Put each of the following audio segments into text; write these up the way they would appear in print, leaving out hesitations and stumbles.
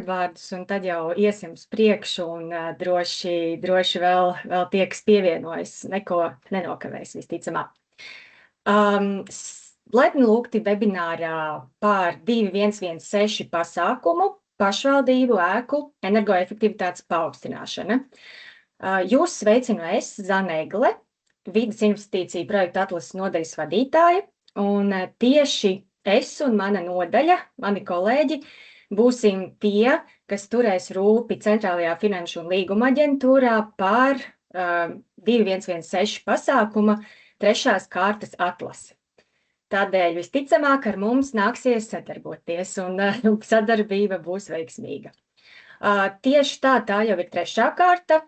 ievadvārdus, un tad jau iesim uz priekšu, un droši vēl tie, kas pievienojas, neko nenokavēs visticamāk. Laipni lūgti webinārā par 2116 pasākumu pašvaldību ēku energoefektivitātes paaugstināšana. Jūs sveicinu es, Zane Egle, vides investīciju projektu atlases nodaļas vadītāja, un tieši es un mana nodaļa, mani kolēģi, būsim tie, kas turēs rūpi Centrālajā finanšu un līguma aģentūrā par 2116 pasākuma 3. kārtas atlasi. Tādēļ visticamāk ar mums nāksies sadarboties, un sadarbība būs veiksmīga. Tieši tā jau ir 3. kārta.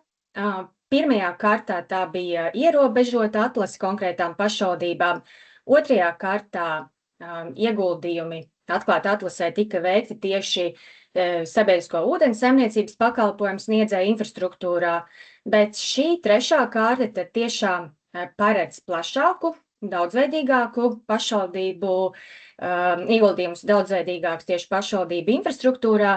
Pirmajā kārtā tā bija ierobežota atlase konkrētām pašvaldībām. 2. kārtā ieguldījumi atklāti atlasē tika veikti tieši sabiedrisko ūdens saimniecības pakalpojumu sniedzēju infrastruktūrā, bet šī 3. kārta tad tiešām paredz plašāku, daudzveidīgāku pašvaldību ieguldījumus, daudzveidīgāks tieši pašvaldību infrastruktūrā.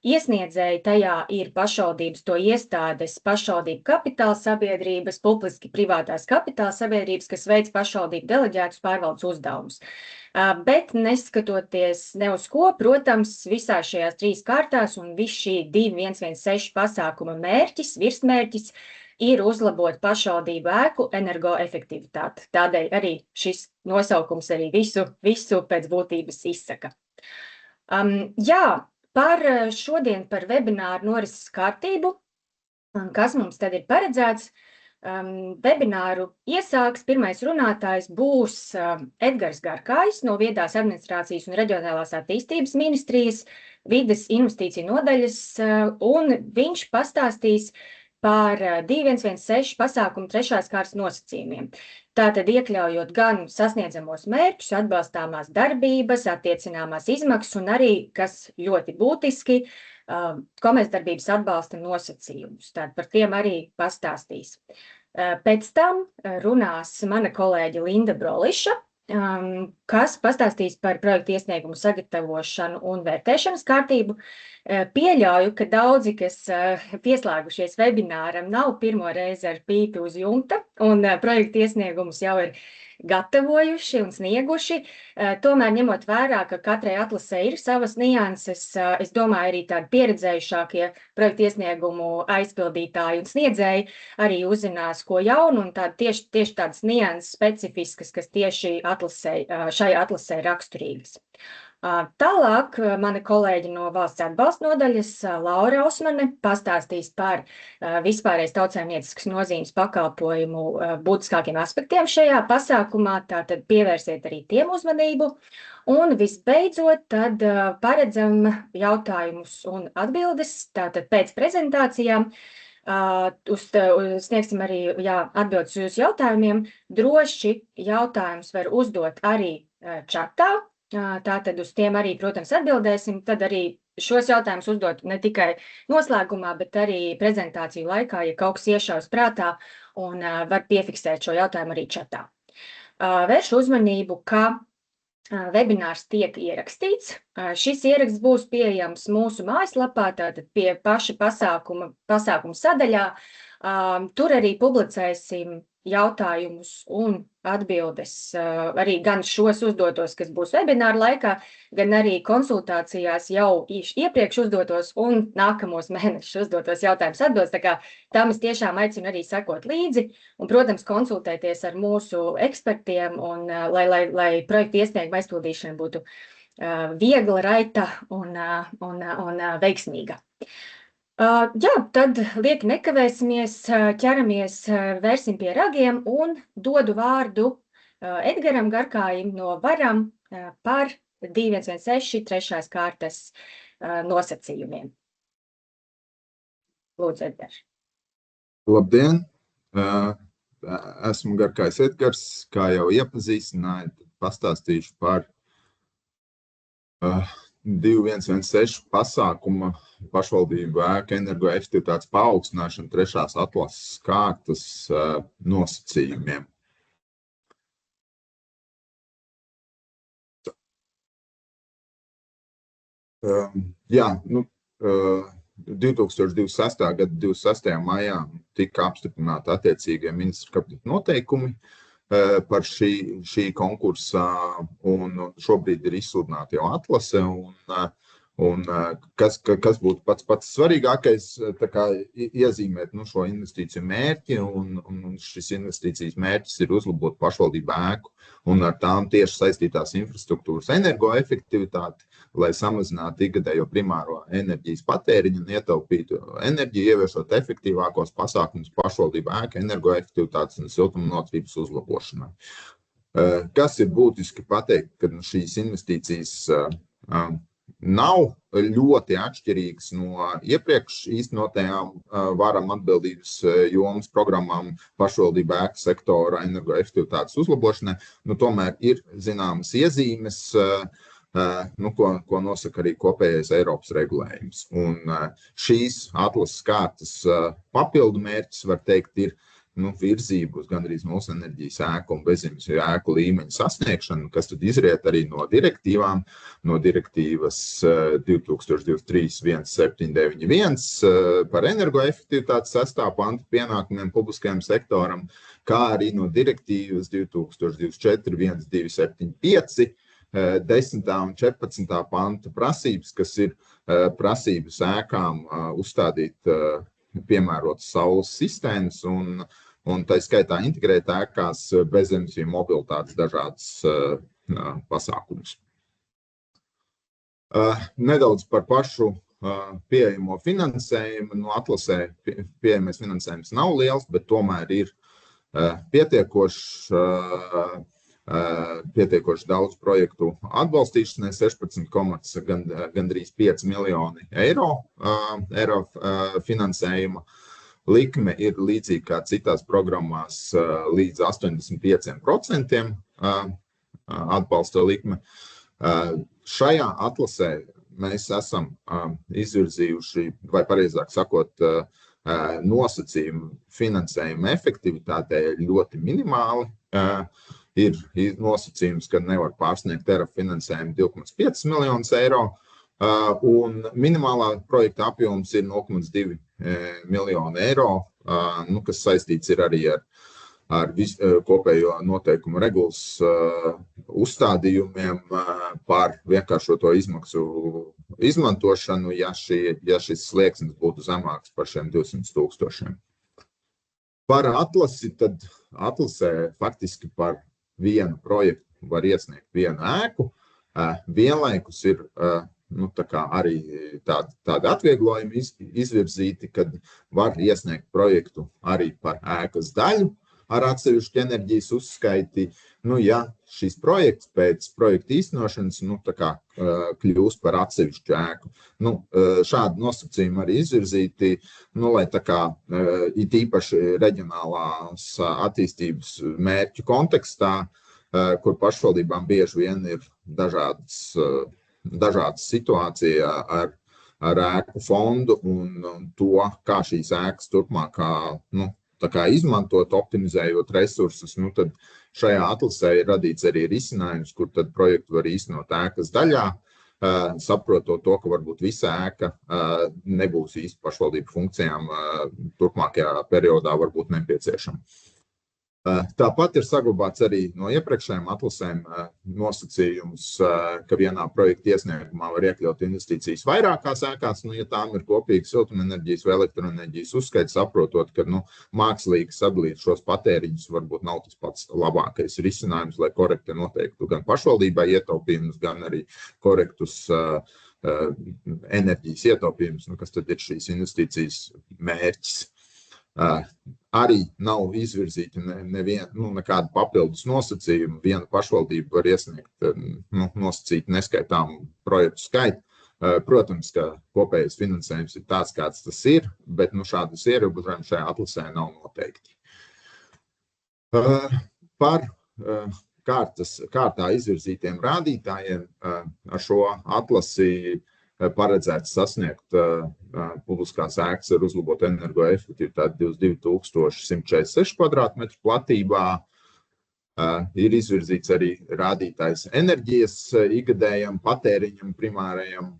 Iesniedzēji tajā ir pašvaldības to iestādes, pašvaldību kapitāla sabiedrības, publiski privātās kapitāla sabiedrības, kas veic pašvaldību deleģētus pārvaldes uzdevumus. Bet neskatoties ne uz ko, protams, visās šajās 3 kārtās un viss šī 2116 pasākuma mērķis, virsmērķis ir uzlabot pašvaldību ēku energoefektivitāti. Tādēļ arī šis nosaukums arī visu pēc būtības izsaka. Šodien par webināru norises kārtību, kas mums tad ir paredzēts. Webināru iesāks pirmais runātājs būs Edgars Garkājs no Viedās administrācijas un reģionālās attīstības ministrijas vides investīciju nodaļas, un viņš pastāstīs par 2116 pasākumu 3. kārtas nosacījumiem. Tātad iekļaujot gan sasniedzamos mērķus, atbalstāmās darbības, attiecināmās izmaksas un arī, kas ļoti būtiski, komercdarbības atbalsta nosacījumus. Tātad par tiem arī pastāstīs. Pēc tam runās mana kolēģe Linda Broliša, kas pastāstīs par projektu iesniegumu sagatavošanu un vērtēšanas kārtību. Pieļauju, ka daudzi, kas pieslēgušies webināram, nav pirmo reizi ar pīpi uz jumta, un projektu iesniegumus jau ir gatavojuši un snieguši. Tomēr, ņemot vērā, ka katrai atlasē ir savas nianses, es domāju, arī tādi pieredzējušākie projektu iesniegumu aizpildītāji un sniedzēji arī uzzinās ko jaunu, un tieši tādas nianses specifiskas, kas tieši šai atlasē raksturīgas. Tālāk mani kolēģi no valsts atbalsta nodaļas, Laura Osmane, pastāstīs par vispārējais tautsaimnieciskas nozīmes pakalpojumu būtiskākiem aspektiem šajā pasākumā, tātad pievērsiet arī tiem uzmanību. Un visbeidzot, tad paredzam jautājumus un atbildes, tātad pēc prezentācijām. Sniegsim arī atbildes uz jūsu jautājumiem. Droši jautājums var uzdot arī čatā. Tātad uz tiem arī, protams, atbildēsim. Tad arī šos jautājumus uzdot ne tikai noslēgumā, bet arī prezentāciju laikā, ja kaut kas iešaus prātā, un var piefiksēt šo jautājumu arī čatā. Vēršu uzmanību, ka webinārs tiek ierakstīts. Šis ieraksts būs pieejams mūsu mājaslapā, tātad pie paša pasākuma sadaļā. Tur arī publicēsim jautājumus un atbildes, arī gan šos uzdotos, kas būs webināra laikā, gan arī konsultācijās jau iepriekš uzdotos un nākamos mēnešus uzdotos jautājumus atbildes. Tā kā tam es tiešām aicinu arī sekot līdzi un, protams, konsultēties ar mūsu ekspertiem, un lai projektu iesnieguma aizpildīšana būtu viegla, raita un veiksmīga. Tad lieki nekavēsimies, ķeramies, vērsim pie ragiem un dodu vārdu Edgaram Garkājam no Varam par 2116 3. kārtas nosacījumiem. Lūdzu, Edgars. Labdien! Esmu Garkājs Edgars, kā jau iepazīstināju, pastāstīšu par 2116 pasākuma pašvaldību ēku energoefektivitātes paaugstināšana 3. atlases kārtas nosacījumiem. 2026. gada 26. maijā tika apstiprināti attiecīgie ministra kabineta noteikumi par šī konkursa, un šobrīd ir izsludināta jau atlase, un kas būtu pats svarīgākais, tā kā iezīmēt šo investīciju mērķi, un šis investīcijas mērķis ir uzlabot pašvaldību ēku un ar tām tieši saistītās infrastruktūras energoefektivitāti, lai samazinātu ikgadējo primāro enerģijas patēriņu un ietaupītu enerģiju, ieviešot efektīvākos pasākumus pašvaldību ēku energoefektivitātes un siltumnotības uzlabošanai. Kas ir būtiski pateikt, ka šīs investīcijas nav ļoti atšķirīgas no iepriekš īstenotajām varam atbildības jomas programmām pašvaldību ēku sektora energoefektivitātes uzlabošanai. Tomēr ir zināmas iezīmes, ko nosaka arī kopējais Eiropas regulējums. Un šīs atlases kārtas papildu mērķis, var teikt, ir virzību uz gandrīz nulles enerģijas ēku un bezemisiju ēku līmeņa sasniegšanu, kas tad izriet arī no direktīvām, no direktīvas 2023/1791 par energoefektivitātes 6. panta pienākumiem publiskajam sektoram, kā arī no direktīvas 2024/1275 10. un 14. panta prasības, kas ir prasības ēkām uzstādīt piemērotas saules sistēmas un tā skaitā integrēt ēkās bezemisiju mobilitātes dažādas pasākumus. Nedaudz par pašu pieejamo finansējumu. Atlasē pieejamais finansējums nav liels, bet tomēr ir pietiekoši daudz projektu atbalstīšanai, 16, gandrīz 5 miljoni eiro finansējuma. Likme ir līdzīga kā citās programmās līdz 85% atbalsta likme. Šajā atlasē mēs esam izvirzījuši, vai pareizāk sakot, nosacījumi finansējuma efektivitātei ļoti minimāli. Ir nosacījums, ka nevar pārsniegt ERA finansējumu 2,5 miljonus eiro, un minimālā projekta apjoms ir 0,2 miljonu eiro, kas saistīts ir arī ar kopējo noteikumu regulas uzstādījumiem par vienkāršoto izmaksu izmantošanu, ja šis slieksnis būtu zemāks par šiem 200 000. Par atlasi, tad atlasē faktiski par vienu projektu var iesniegt vienu ēku. Vienlaikus ir arī tādi atvieglojumi izvirzīti, kad var iesniegt projektu arī par ēkas daļu ar atsevišķu enerģijas uzskaiti. Ja šis projekts pēc projekta īstenošanas kļūst par atsevišķu ēku. Šādi nosacījumi arī izvirzīti, lai it īpaši reģionālās attīstības mērķu kontekstā, kur pašvaldībām bieži vien ir dažādas situācija ar ēku fondu un to, kā šīs ēkas turpmāk izmantot, optimizējot resursus, tad šajā atlasē ir radīts arī risinājums, kur tad projektu var īstenot ēkas daļā, saprotot to, ka varbūt visa ēka nebūs īsti pašvaldību funkcijām turpmākajā periodā varbūt nepieciešama. Tāpat ir saglabāts arī no iepriekšējām atlasēm nosacījums, ka vienā projekta iesniegumā var iekļaut investīcijas vairākās ēkās, ja tām ir kopīgi siltumenerģijas vai elektroenerģijas uzskaits, saprotot, ka mākslīgi sadalīt šos patēriņus varbūt nav tas pats labākais risinājums, lai korekti noteiktu gan pašvaldībai ietaupījumus, gan arī korektus enerģijas ietaupījumus, kas tad ir šīs investīcijas mērķis. Arī nav izvirzīti nekādi papildus nosacījumi. Viena pašvaldība var iesniegt nosacīt neskaitāmu projektu skaitu. Protams, ka kopējais finansējums ir tāds, kāds tas ir, bet šādas ierobežojumi šajā atlasē nav noteikti. Par kārtā izvirzītiem rādītājiem ar šo atlasi paredzēts sasniegt publiskās ēkas ar uzlabotu energoefektivitāti 22,146 kvadrātmetru platībā. Ir izvirzīts arī rādītājs enerģijas ikgadējam patēriņam primārajam,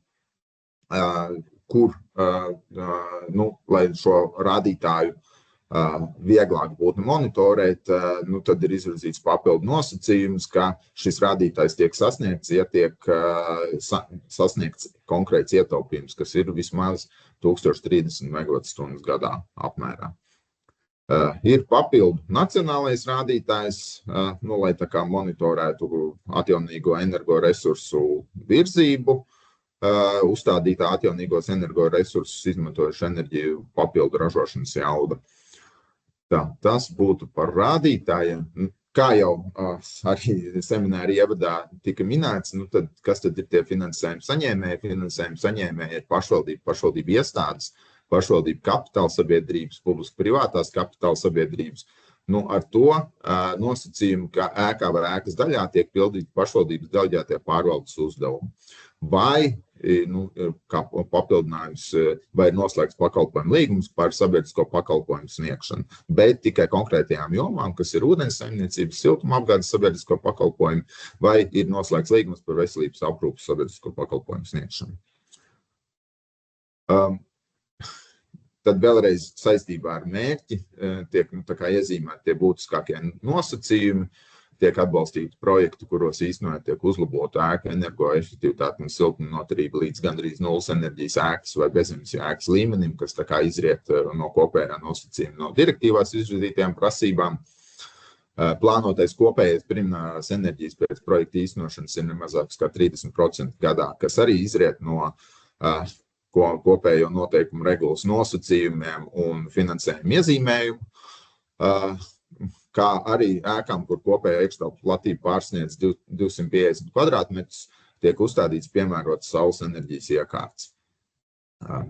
lai šo rādītāju vieglāk būtu monitorēt, tad ir izvirzīts papildu nosacījums, ka šis rādītājs tiek sasniegts, ja tiek sasniegts konkrēts ietaupījums, kas ir vismaz 1030 MWh gadā apmērā. Ir papildu nacionālais rādītājs, lai tā kā monitorētu atjaunīgo energoresursu virzību, uzstādītā atjaunīgos energoresursus izmantojuši enerģiju papildu ražošanas jauda. Tas būtu par rādītājiem. Kā jau arī semināra ievadā tika minēts, tad kas tad ir tie finansējuma saņēmēji? Finansējuma saņēmēji ir pašvaldību iestādes, pašvaldību kapitāla sabiedrības, publiski-privātās kapitāla sabiedrības. Ar to nosacījumu, ka ēkā vai ēkas daļā tiek pildīti pašvaldības deleģētie pārvaldes uzdevumi. Vai, kā papildinājums, vai ir noslēgts pakalpojumu līgums par sabiedrisko pakalpojumu sniegšanu, bet tikai konkrētajām jomām, kas ir ūdens saimniecības, siltumapgādes sabiedrisko pakalpojumu, vai ir noslēgts līgums par veselības aprūpes sabiedrisko pakalpojumu sniegšanu. Tad vēlreiz saistībā ar mērķi tiek iezīmēti tie būtiskākie nosacījumi, tiek atbalstīti projekti, kuros īstenojot tiek uzlabota ēka energoefektivitāte un siltumnoturība līdz gandrīz nulles enerģijas ēkas vai bezemisiju ēkas līmenim, kas izriet no kopējā nosacījuma no direktīvās izvirzītajām prasībām. Plānotais kopējais primārās enerģijas pēc projekta īstenošanas ir nemazāks kā 30% gadā, kas arī izriet no kopējo noteikumu regulas nosacījumiem un finansējumu iezīmējumu, kā arī ēkām, kur kopējā iekštelpu platība pārsniedz 250 kvadrātmetrus, tiek uzstādīts piemērots saules enerģijas iekārtas.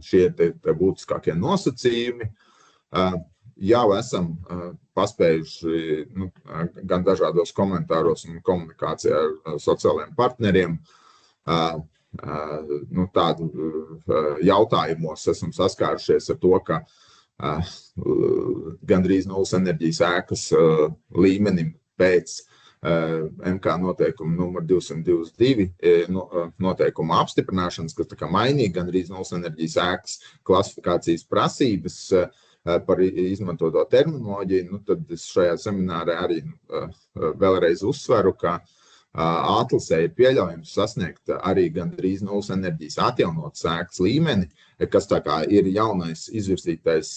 Šie te būtiskākie nosacījumi. Jau esam paspējuši gan dažādos komentāros un komunikācijā ar sociālajiem partneriem, tādu jautājumos esam saskārušies ar to, ka gandrīz nulles enerģijas ēkas līmenim pēc MK noteikuma numur 222 noteikuma apstiprināšanas, kas mainīja gandrīz nulles enerģijas ēkas klasifikācijas prasības par izmantoto terminoloģiju, tad es šajā seminārā arī vēlreiz uzsveru, ka atlasē ir pieļaujams sasniegt arī gandrīz nulles enerģijas atjaunotas ēkas līmeni, kas tā kā ir jaunais izvirzītais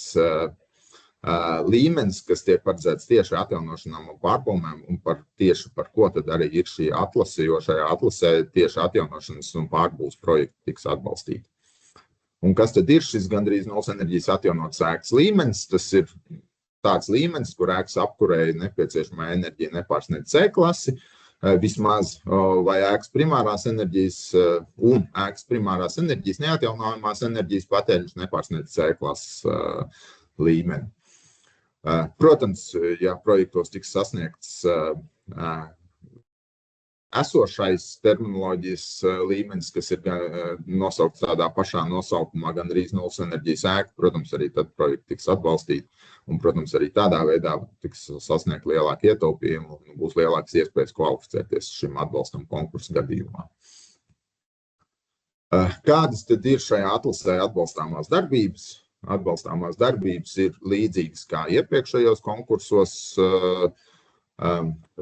līmenis, kas tiek paredzēts tieši atjaunošanām un pārbūvēm, un tieši par ko tad arī ir šī atlase, jo šajā atlasē tieši atjaunošanas un pārbūves projekti tiks atbalstīti. Un kas tad ir šis gandrīz nulles enerģijas atjaunotas ēkas līmenis? Tas ir tāds līmenis, kur ēkas apkurei nepieciešamā enerģija nepārsniedz C klasi, vismaz vai ēkas primārās enerģijas un ēkas primārās enerģijas neatjaunojamās enerģijas patēriņš nepārsniedz C klases līmeni. Protams, ja projektos tiks sasniegts esošais terminoloģijas līmenis, kas ir nosaukts tādā pašā nosaukumā gandrīz nulles enerģijas ēka, protams, arī tad projekti tiks atbalstīti. Un, protams, arī tādā veidā tiks sasniegt lielāku ietaupījumu un būs lielākas iespējas kvalificēties šim atbalstam konkursu gadījumā. Kādas tad ir šajā atlasē atbalstāmās darbības? Atbalstāmās darbības ir līdzīgas kā iepriekšējos konkursos,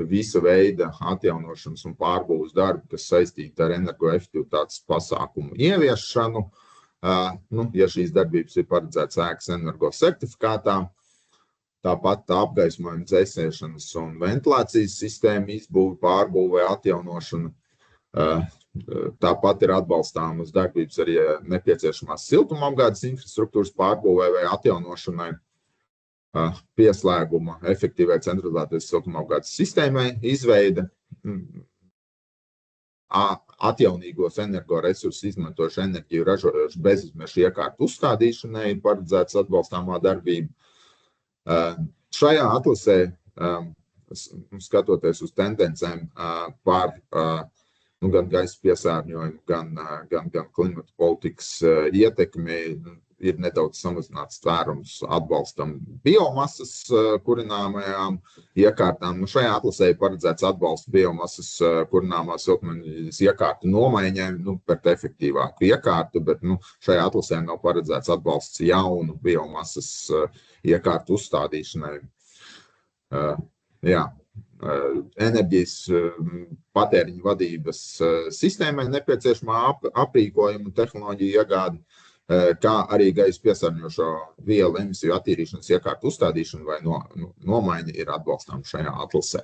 visa veida atjaunošanas un pārbūves darbi, kas saistīti ar energoefektivitātes pasākumu ieviešanu. Ja šīs darbības ir paredzētas ēkas energo certifikātā, tāpat apgaismojuma dzēsēšanas un ventilācijas sistēma izbūve, pārbūve, atjaunošana. Tāpat ir atbalstāmas darbības arī nepieciešamās siltumapgādes infrastruktūras pārbūvē vai atjaunošanai, pieslēguma efektīvai centralizētais siltumapgādes sistēmai izveide, atjaunīgos energoresursus izmantošu enerģiju ražojošu bezizmešu iekārtu uzstādīšanai ir paredzēts atbalstāmā darbība. Šajā atlasē, skatoties uz tendencēm par gan gaisa piesārņojumu, gan klimata politikas ietekmi, ir nedaudz samazināts tvērums atbalstam biomasas kurināmajām iekārtām. Šajā atlasē ir paredzēts atbalsts biomasas kurināmās siltumnīcas iekārtu nomaiņai pret efektīvāku iekārtu, bet šajā atlasē nav paredzēts atbalsts jaunu biomasas iekārtu uzstādīšanai. Enerģijas patēriņa vadības sistēmai nepieciešamā aprīkojuma un tehnoloģija iegāde, kā arī gaisa piesārņojošo vielu emisiju attīrīšanas iekārtu uzstādīšana vai nomaiņa ir atbalstām šajā atlasē.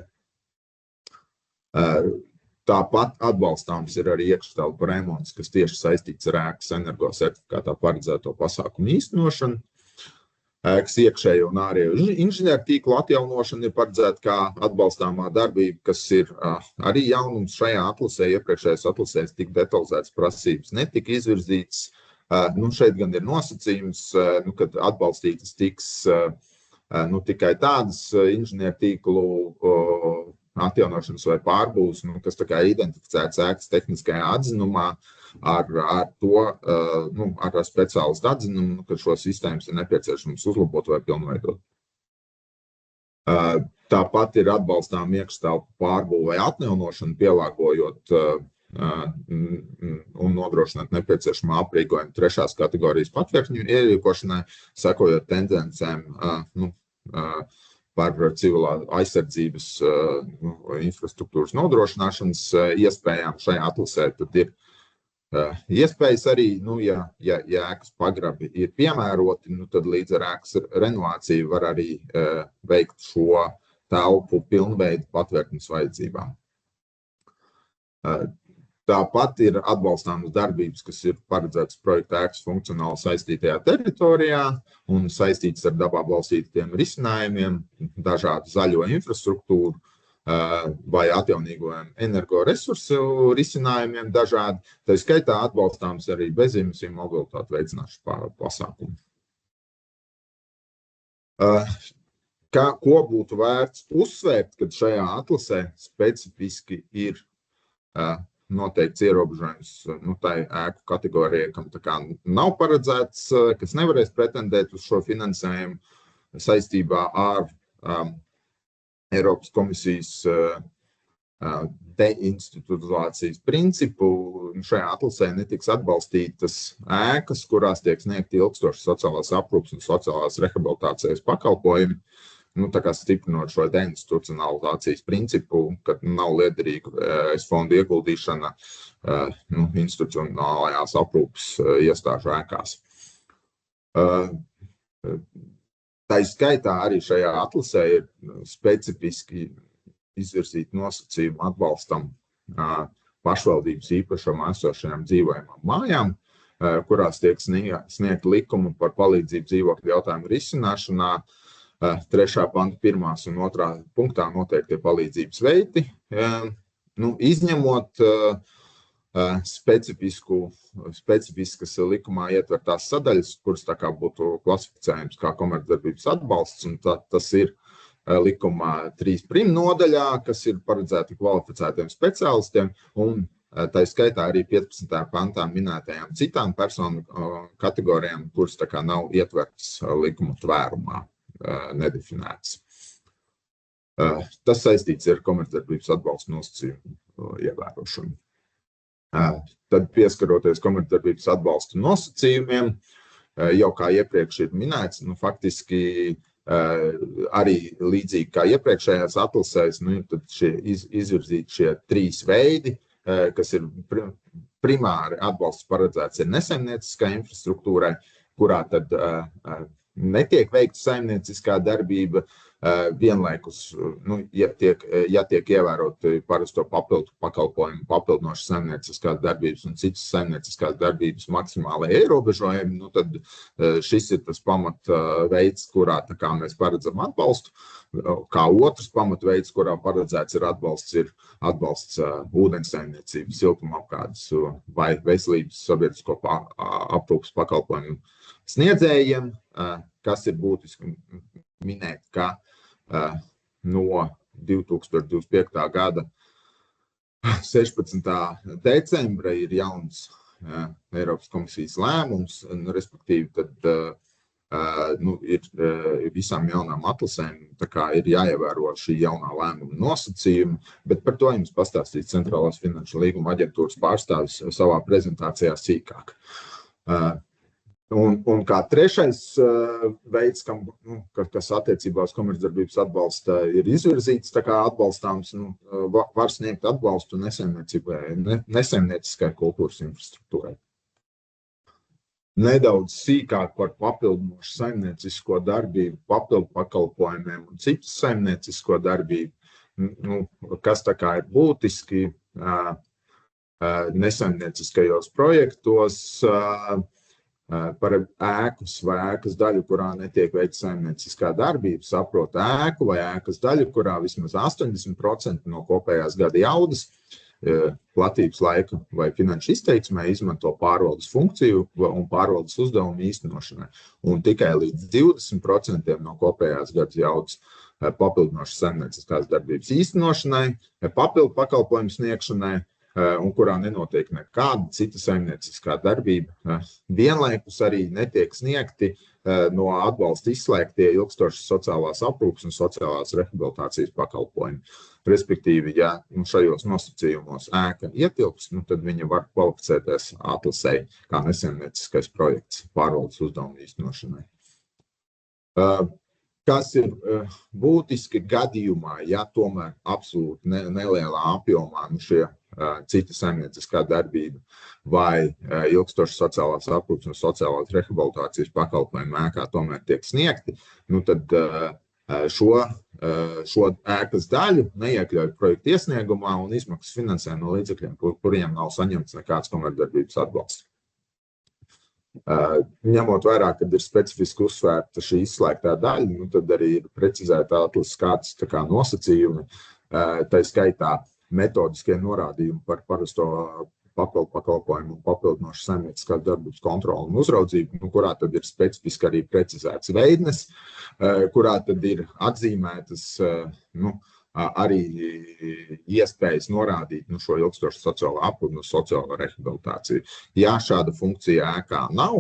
Tāpat atbalstāms ir arī iekštelpu remonts, kas tieši saistīts ar ēkas energosertifikātā paredzēto pasākumu īstenošanu. Ēkas iekšējo un ārējo inženiertīklu atjaunošana ir paredzēta kā atbalstāmā darbība, kas ir arī jaunums šajā atlasē. Iepriekšējās atlasēs tik detalizētas prasības netika izvirzītas. Šeit gan ir nosacījums, kad atbalstītas tiks tikai tādas inženiertīklu atjaunošanas vai pārbūves, kas tā kā identificēts ēkas tehniskajā atzinumā ar speciālistu atzinumu, ka šo sistēmas ir nepieciešams uzlabot vai pilnveidot. Tāpat ir atbalstām iekštelpu pārbūve vai atjaunošana, pielāgojot un nodrošināt nepieciešamā aprīkojuma 3. kategorijas patvērtņu ierīkošanai, sekojot tendencēm par civilā aizsardzības infrastruktūras nodrošināšanas iespējām šajā atlasē. Tad ir iespējas arī, ja ēkas pagrabi ir piemēroti, tad līdz ar ēkas renovāciju var arī veikt šo telpu pilnveidu patvērtnes vajadzībām. Tāpat ir atbalstāmas darbības, kas ir paredzētas projekta ēkas funkcionāli saistītajā teritorijā un saistītas ar dabā balstītiem risinājumiem, dažādu zaļo infrastruktūru vai atjaunīgojiem energoresursu risinājumiem dažādi. Tā skaitā atbalstāms arī bezemisiju mobilitāti veicināšanas pasākumu. Ko būtu vērts uzsvērt, kad šajā atlasē specifiski ir noteikts ierobežojums tai ēku kategorijai, kam tā kā nav paredzēts, kas nevarēs pretendēt uz šo finansējumu saistībā ar Eiropas komisijas deinstitucionalizācijas principu. Šajā atlasē netiks atbalstītas ēkas, kurās tiek sniegti ilgstošas sociālās aprūpes un sociālās rehabilitācijas pakalpojumi, tā kā stiprinot šo deinstitucionalizācijas principu, kad nav liederīga fondu ieguldīšana institucionālajās aprūpes iestāžu ēkās. Tā skaitā arī šajā atlasē ir specifiski izvirzīti nosacījumi atbalstam pašvaldības īpašumā esošajām dzīvojamām mājām, kurās tiek sniegt likumu par palīdzību dzīvokļu jautājumu risināšanā. 3. panta 1. un 2. punktā noteikti palīdzības veidi, izņemot specifiskas likumā ietvertās sadaļas, kuras tā kā būtu klasificējums kā komercdarbības atbalsts, un tas ir likumā 3. nodaļā, kas ir paredzēti kvalificētiem speciālistiem, un tā skaitā arī 15. pantā minētajām citām personu kategorijām, kuras tā kā nav ietvertas likuma tvērumā. Nedefinēts. Tas saistīts ar komercdarbības atbalsta nosacījumu ievērošanu. Tad pieskaroties komercdarbības atbalsta nosacījumiem, jau kā iepriekš ir minēts, faktiski arī līdzīgi kā iepriekšējās atlasēs, tad izvirzīti šie 3 veidi, kas ir primāri atbalsts paredzēts ir nesaimnieciskai infrastruktūrai, kurā tad netiek veikta saimnieciskā darbība, vienlaikus, ja tiek ievēroti parasto papildu pakalpojumu, papildinošas saimnieciskās darbības un citas saimnieciskās darbības maksimālai ierobežojumi, tad šis ir tas pamatveids, kurā tā kā mēs paredzam atbalstu. Kā otrs pamatveids, kurā paredzēts ir atbalsts ūdensaimniecības, siltumapgādes vai veselības sabiedrisko aprūpes pakalpojumu sniedzējiem, kas ir būtiski minēt, ka no 2025. gada 16. decembra ir jauns Eiropas komisijas lēmums, respektīvi, tad ir visām jaunām atlasēm ir jāievēro šī jaunā lēmuma nosacījumi, bet par to jums pastāstīs Centrālās finanšu līguma aģentūras pārstāvis savā prezentācijā sīkāk. Un kā trešais veids, kas attiecībā uz komercdarbības atbalsta ir izvirzīts, tā kā atbalstāms, var sniegt atbalstu nesaimnieciskai kultūras infrastruktūrai. Nedaudz sīkāk par papildinošu saimniecisko darbību, papildu pakalpojumiem un citu saimniecisko darbību, kas tā kā ir būtiski nesaimnieciskajos projektos par ēkas vai ēkas daļu, kurā netiek veikta saimnieciskā darbība, saprot ēku vai ēkas daļu, kurā vismaz 80% no kopējās gada jaudas platības laika vai finanšu izteiksmē izmanto pārvaldes funkciju un pārvaldes uzdevumu īstenošanai. Un tikai līdz 20% no kopējās gada jaudas papildinošas saimnieciskās darbības īstenošanai, papildu pakalpojumu sniegšanai, un kurā nenotiek nekāda cita saimnieciskā darbība. Vienlaikus arī netiek sniegti no atbalsta izslēgtie ilgstošas sociālās aprūpes un sociālās rehabilitācijas pakalpojumi. Respektīvi, ja šajos nosacījumos ēka ietilps, tad viņa var kvalificēties atlasēji kā nesaimnieciskais projekts pārvaldes uzdevumu īstenošanai. Kas ir būtiski gadījumā, ja tomēr absolūti nelielā apjomā šie cita saimnieciskā darbība vai ilgstošas sociālās aprūpes un sociālās rehabilitācijas pakalpojumi ēkā tomēr tiek sniegti, tad šo ēkas daļu neiekļauj projekta iesniegumā un izmaksas finansē no līdzekļiem, kuriem nav saņemts nekāds komercdarbības atbalsts. Ņemot vērā, kad ir specifiski uzsvērta šī izslēgtā daļa, tad arī ir precizēta atlases kārtas nosacījumi, tā skaitā metodiskie norādījumi par parasto papildu pakalpojumu un papildinošu saimnieciskās darbības kontroli un uzraudzību, kurā tad ir specifiski arī precizēts veidnes, kurā tad ir atzīmētas arī iespējas norādīt šo ilgstošu sociālo aprūpi un sociālo rehabilitāciju. Ja šāda funkcija ēkā nav,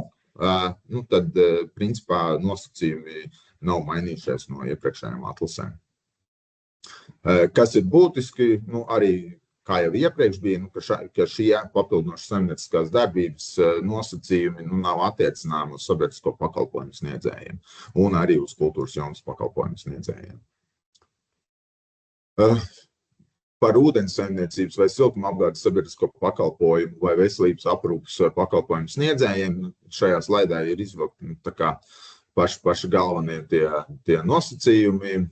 tad principā nosacījumi nav mainījušies no iepriekšējām atlasēm. Kas ir būtiski, arī kā jau iepriekš bija, ka šie papildinošas saimnieciskās darbības nosacījumi nav attiecināmi uz sabiedrisko pakalpojumu sniedzējiem un arī uz kultūras jomas pakalpojumu sniedzējiem. Par ūdens saimniecības vai siltumapgādes sabiedrisko pakalpojumu vai veselības aprūpes pakalpojumu sniedzējiem šajā slaidā ir izvilkti paši galvenie tie nosacījumi.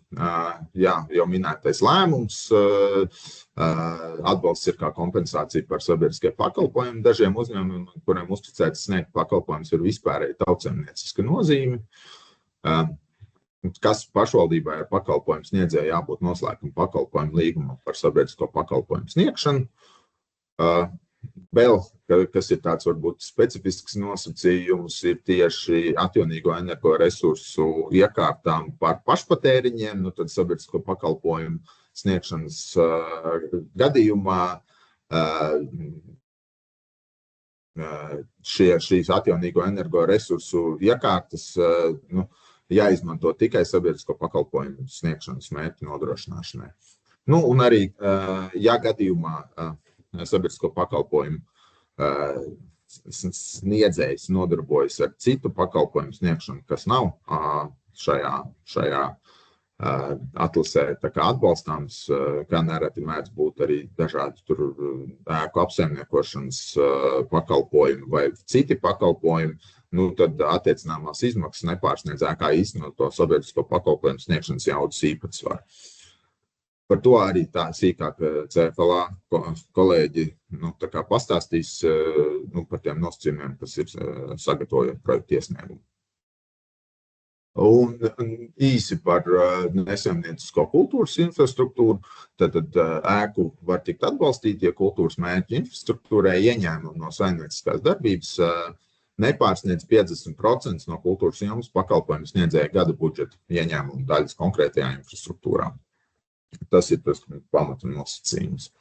Jā, jau minētais lēmums, atbalsts ir kā kompensācija par sabiedriskie pakalpojumi. Dažiem uzņēmumiem, kuriem uzticēts sniegt pakalpojumus, ir vispārēji tautsaimnieciska nozīme. Kas pašvaldībai ar pakalpojumu sniedzēju jābūt noslēguma pakalpojumu līgumam par sabiedrisko pakalpojumu sniegšanu. Vēl, kas ir tāds varbūt specifisks nosacījums, ir tieši atjaunīgo energoresursu iekārtām par pašpatēriņiem, tad sabiedrisko pakalpojumu sniegšanas gadījumā šīs atjaunīgo energoresursu iekārtas jāizmanto tikai sabiedrisko pakalpojumu sniegšanas mērķu nodrošināšanai. Un arī, ja gadījumā sabiedrisko pakalpojumu sniedzējs nodarbojas ar citu pakalpojumu sniegšanu, kas nav šajā atlasē atbalstāms, kā nereti mēdz būt arī dažādi ēku apsaimniekošanas pakalpojumi vai citi pakalpojumi, tad attiecināmās izmaksas nepārsniedz ēkā īstenoto sabiedrisko pakalpojumu sniegšanas jaudas īpatsvaru. Par to arī tā sīkāk CFLA kolēģi pastāstīs par tiem nosacījumiem, kas ir sagatavojot projektu iesniegumu. Un īsi par nesaimniecisko kultūras infrastruktūru. Tad ēku var tikt atbalstīt, ja kultūras mērķu infrastruktūrai ieņēmumi no saimnieciskās darbības nepārsniedz 50% no kultūras jomas pakalpojumu sniedzēja gada budžeta ieņēmumu daļas konkrētajā infrastruktūrā. Tas ir tas pamata nosacījums.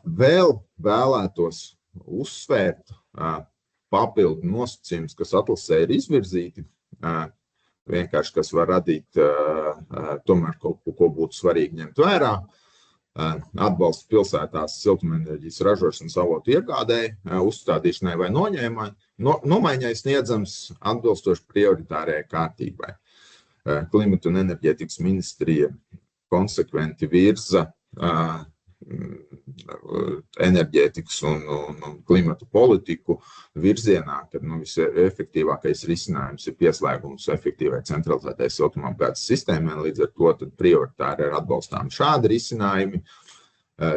Vēl vēlētos uzsvērt papildu nosacījumus, kas atlasē ir izvirzīti, vienkārši kas var radīt tomēr kaut ko būtu svarīgi ņemt vērā. Atbalsts pilsētās siltumenerģijas ražošanas avotu iegādēji, uzstādīšanai vai nomaiņai sniedzams atbilstoši prioritārajai kārtībai. Klimata un enerģētikas ministrija konsekventi virza enerģētikas un klimata politiku virzienā, kad visefektīvākais risinājums ir pieslēgums efektīvai centralizētai siltumapgādes sistēmai, līdz ar to tad prioritāri ir atbalstām šādi risinājumi,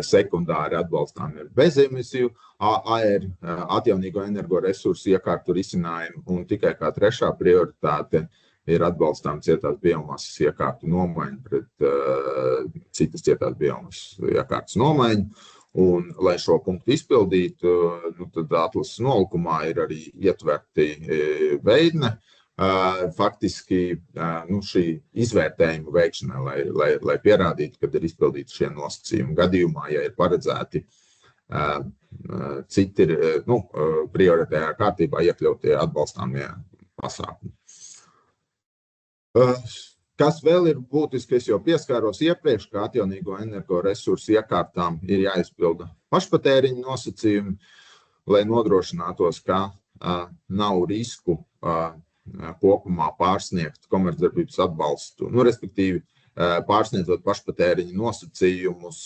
sekundāri atbalstām ir bezemisiju AR, atjaunīgo energoresursu iekārtu risinājumi, un tikai kā trešā prioritāte ir atbalstām cietās biomasas iekārtu nomaiņu pret citas cietās biomasas iekārtas nomaiņu. Un, lai šo punktu izpildītu, tad atlases nolikumā ir arī ietverti veidne, faktiski šī izvērtējuma veikšanai, lai pierādītu, kad ir izpildīti šie nosacījumi. Gadījumā, ja ir paredzēti citi prioritārajā kārtībā iekļautie atbalstāmie pasākumi. Kas vēl ir būtiski, es jau pieskāros iepriekš, ka atjaunīgo energoresursu iekārtām ir jāizpilda pašpatēriņa nosacījumi, lai nodrošinātos, ka nav risku kopumā pārsniegt komercdarbības atbalstu. Respektīvi, pārsniedzot pašpatēriņa nosacījumus,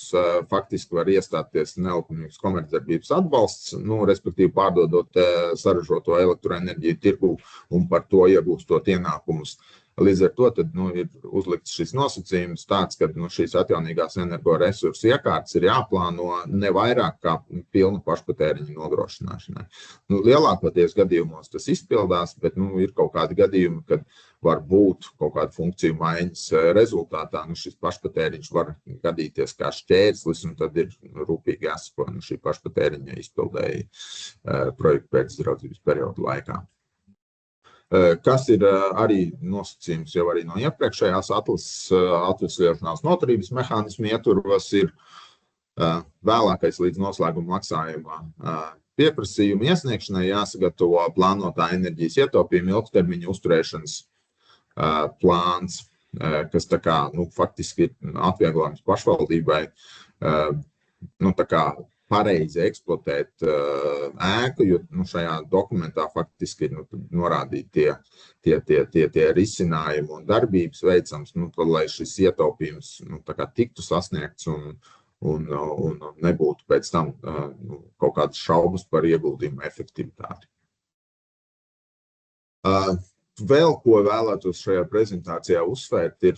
faktiski var iestāties nelikumīgs komercdarbības atbalsts, respektīvi pārdodot saražoto elektroenerģiju tirgu un par to iegūstot ienākumus. Līdz ar to tad, ir uzlikts šis nosacījums tāds, ka šīs atjaunīgās energoresursu iekārtas ir jāplāno ne vairāk kā pilna pašpatēriņa nodrošināšanai. Lielākoties gadījumos tas izpildās, bet ir kaut kādi gadījumi, kad var būt kaut kāda funkciju maiņas rezultātā. Šis pašpatēriņš var gadīties kā šķērslis, un tad ir rūpīgi jāsako šī pašpatēriņa izpildēji projektu pēcdraudzības periodu laikā. Kas ir arī nosacījums jau arī no iepriekšējās atvesļošanās noturības mehānismu ietvaros, ir vēlākais līdz noslēguma maksājuma pieprasījuma iesniegšanai jāsagatavo plānotā enerģijas ietaupījuma ilgtermiņa uzturēšanas plāns, kas tā kā faktiski ir atvieglojums pašvaldībai tā kā pareizi eksploatēt ēku, jo šajā dokumentā faktiski ir norādīti tie risinājumi un darbības veicams, lai šis ietaupījums tā kā tiktu sasniegts un nebūtu pēc tam kaut kādas šaubas par ieguldījumu efektivitāti. Vēl ko vēlētos šajā prezentācijā uzsvērt ir,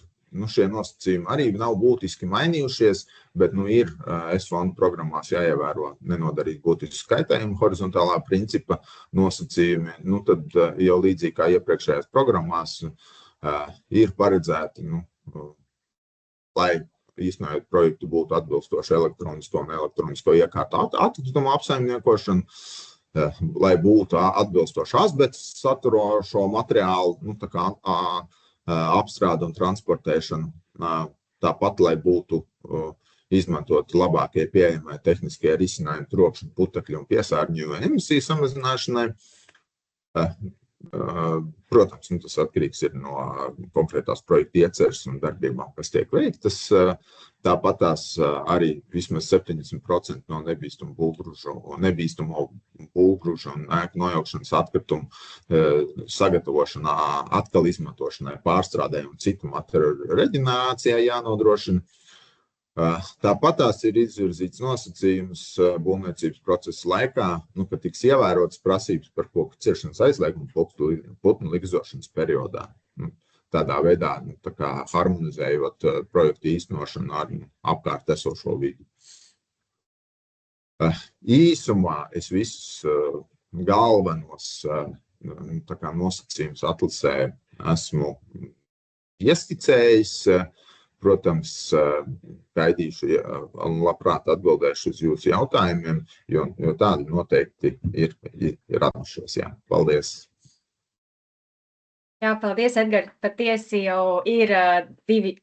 šie nosacījumi arī nav būtiski mainījušies, bet ir S-fondu programmās jāievēro nenodarīt būtisku skaitējumu horizontālā principa nosacījumi. Tad jau līdzīgi kā iepriekšējās programmās ir paredzēti, lai īstenojot projektu būtu atbilstoši elektronisko un elektronisko iekārtu atkritumu apsaimniekošanu, lai būtu atbilstoši asbests saturošo materiālu, apstrāde un transportēšana, tāpat, lai būtu izmantot labākie pieejamie tehniskie risinājumi trokšņu, putekļu un piesārņojumu emisiju samazināšanai. Protams, tas atkarīgs ir no konkrētās projekta ieceres un darbībām, kas tiek veiktas. Tāpat tās arī vismaz 70% no nebīstamo būvgrūžu un ēku nojaukšanas atkritumu sagatavošanā, atkal izmantošanai, pārstrādē un citu materiālu reģenerācijā jānodrošina. Tāpat tās ir izvirzīts nosacījums būvniecības procesa laikā, ka tiks ievērotas prasības par koku ciršanas aizliegumu putnu ligzošanas periodā. Tādā veidā harmonizējot projektu īstenošanu ar apkārt esošo vidi. Īsumā es visus galvenos nosacījumus atlasē esmu ieskicējis. Protams, gaidīšu un labprāt atbildēšu uz jūsu jautājumiem, jo tādi noteikti ir radušies. Paldies! Paldies, Edgar. Patiesi jau ir 3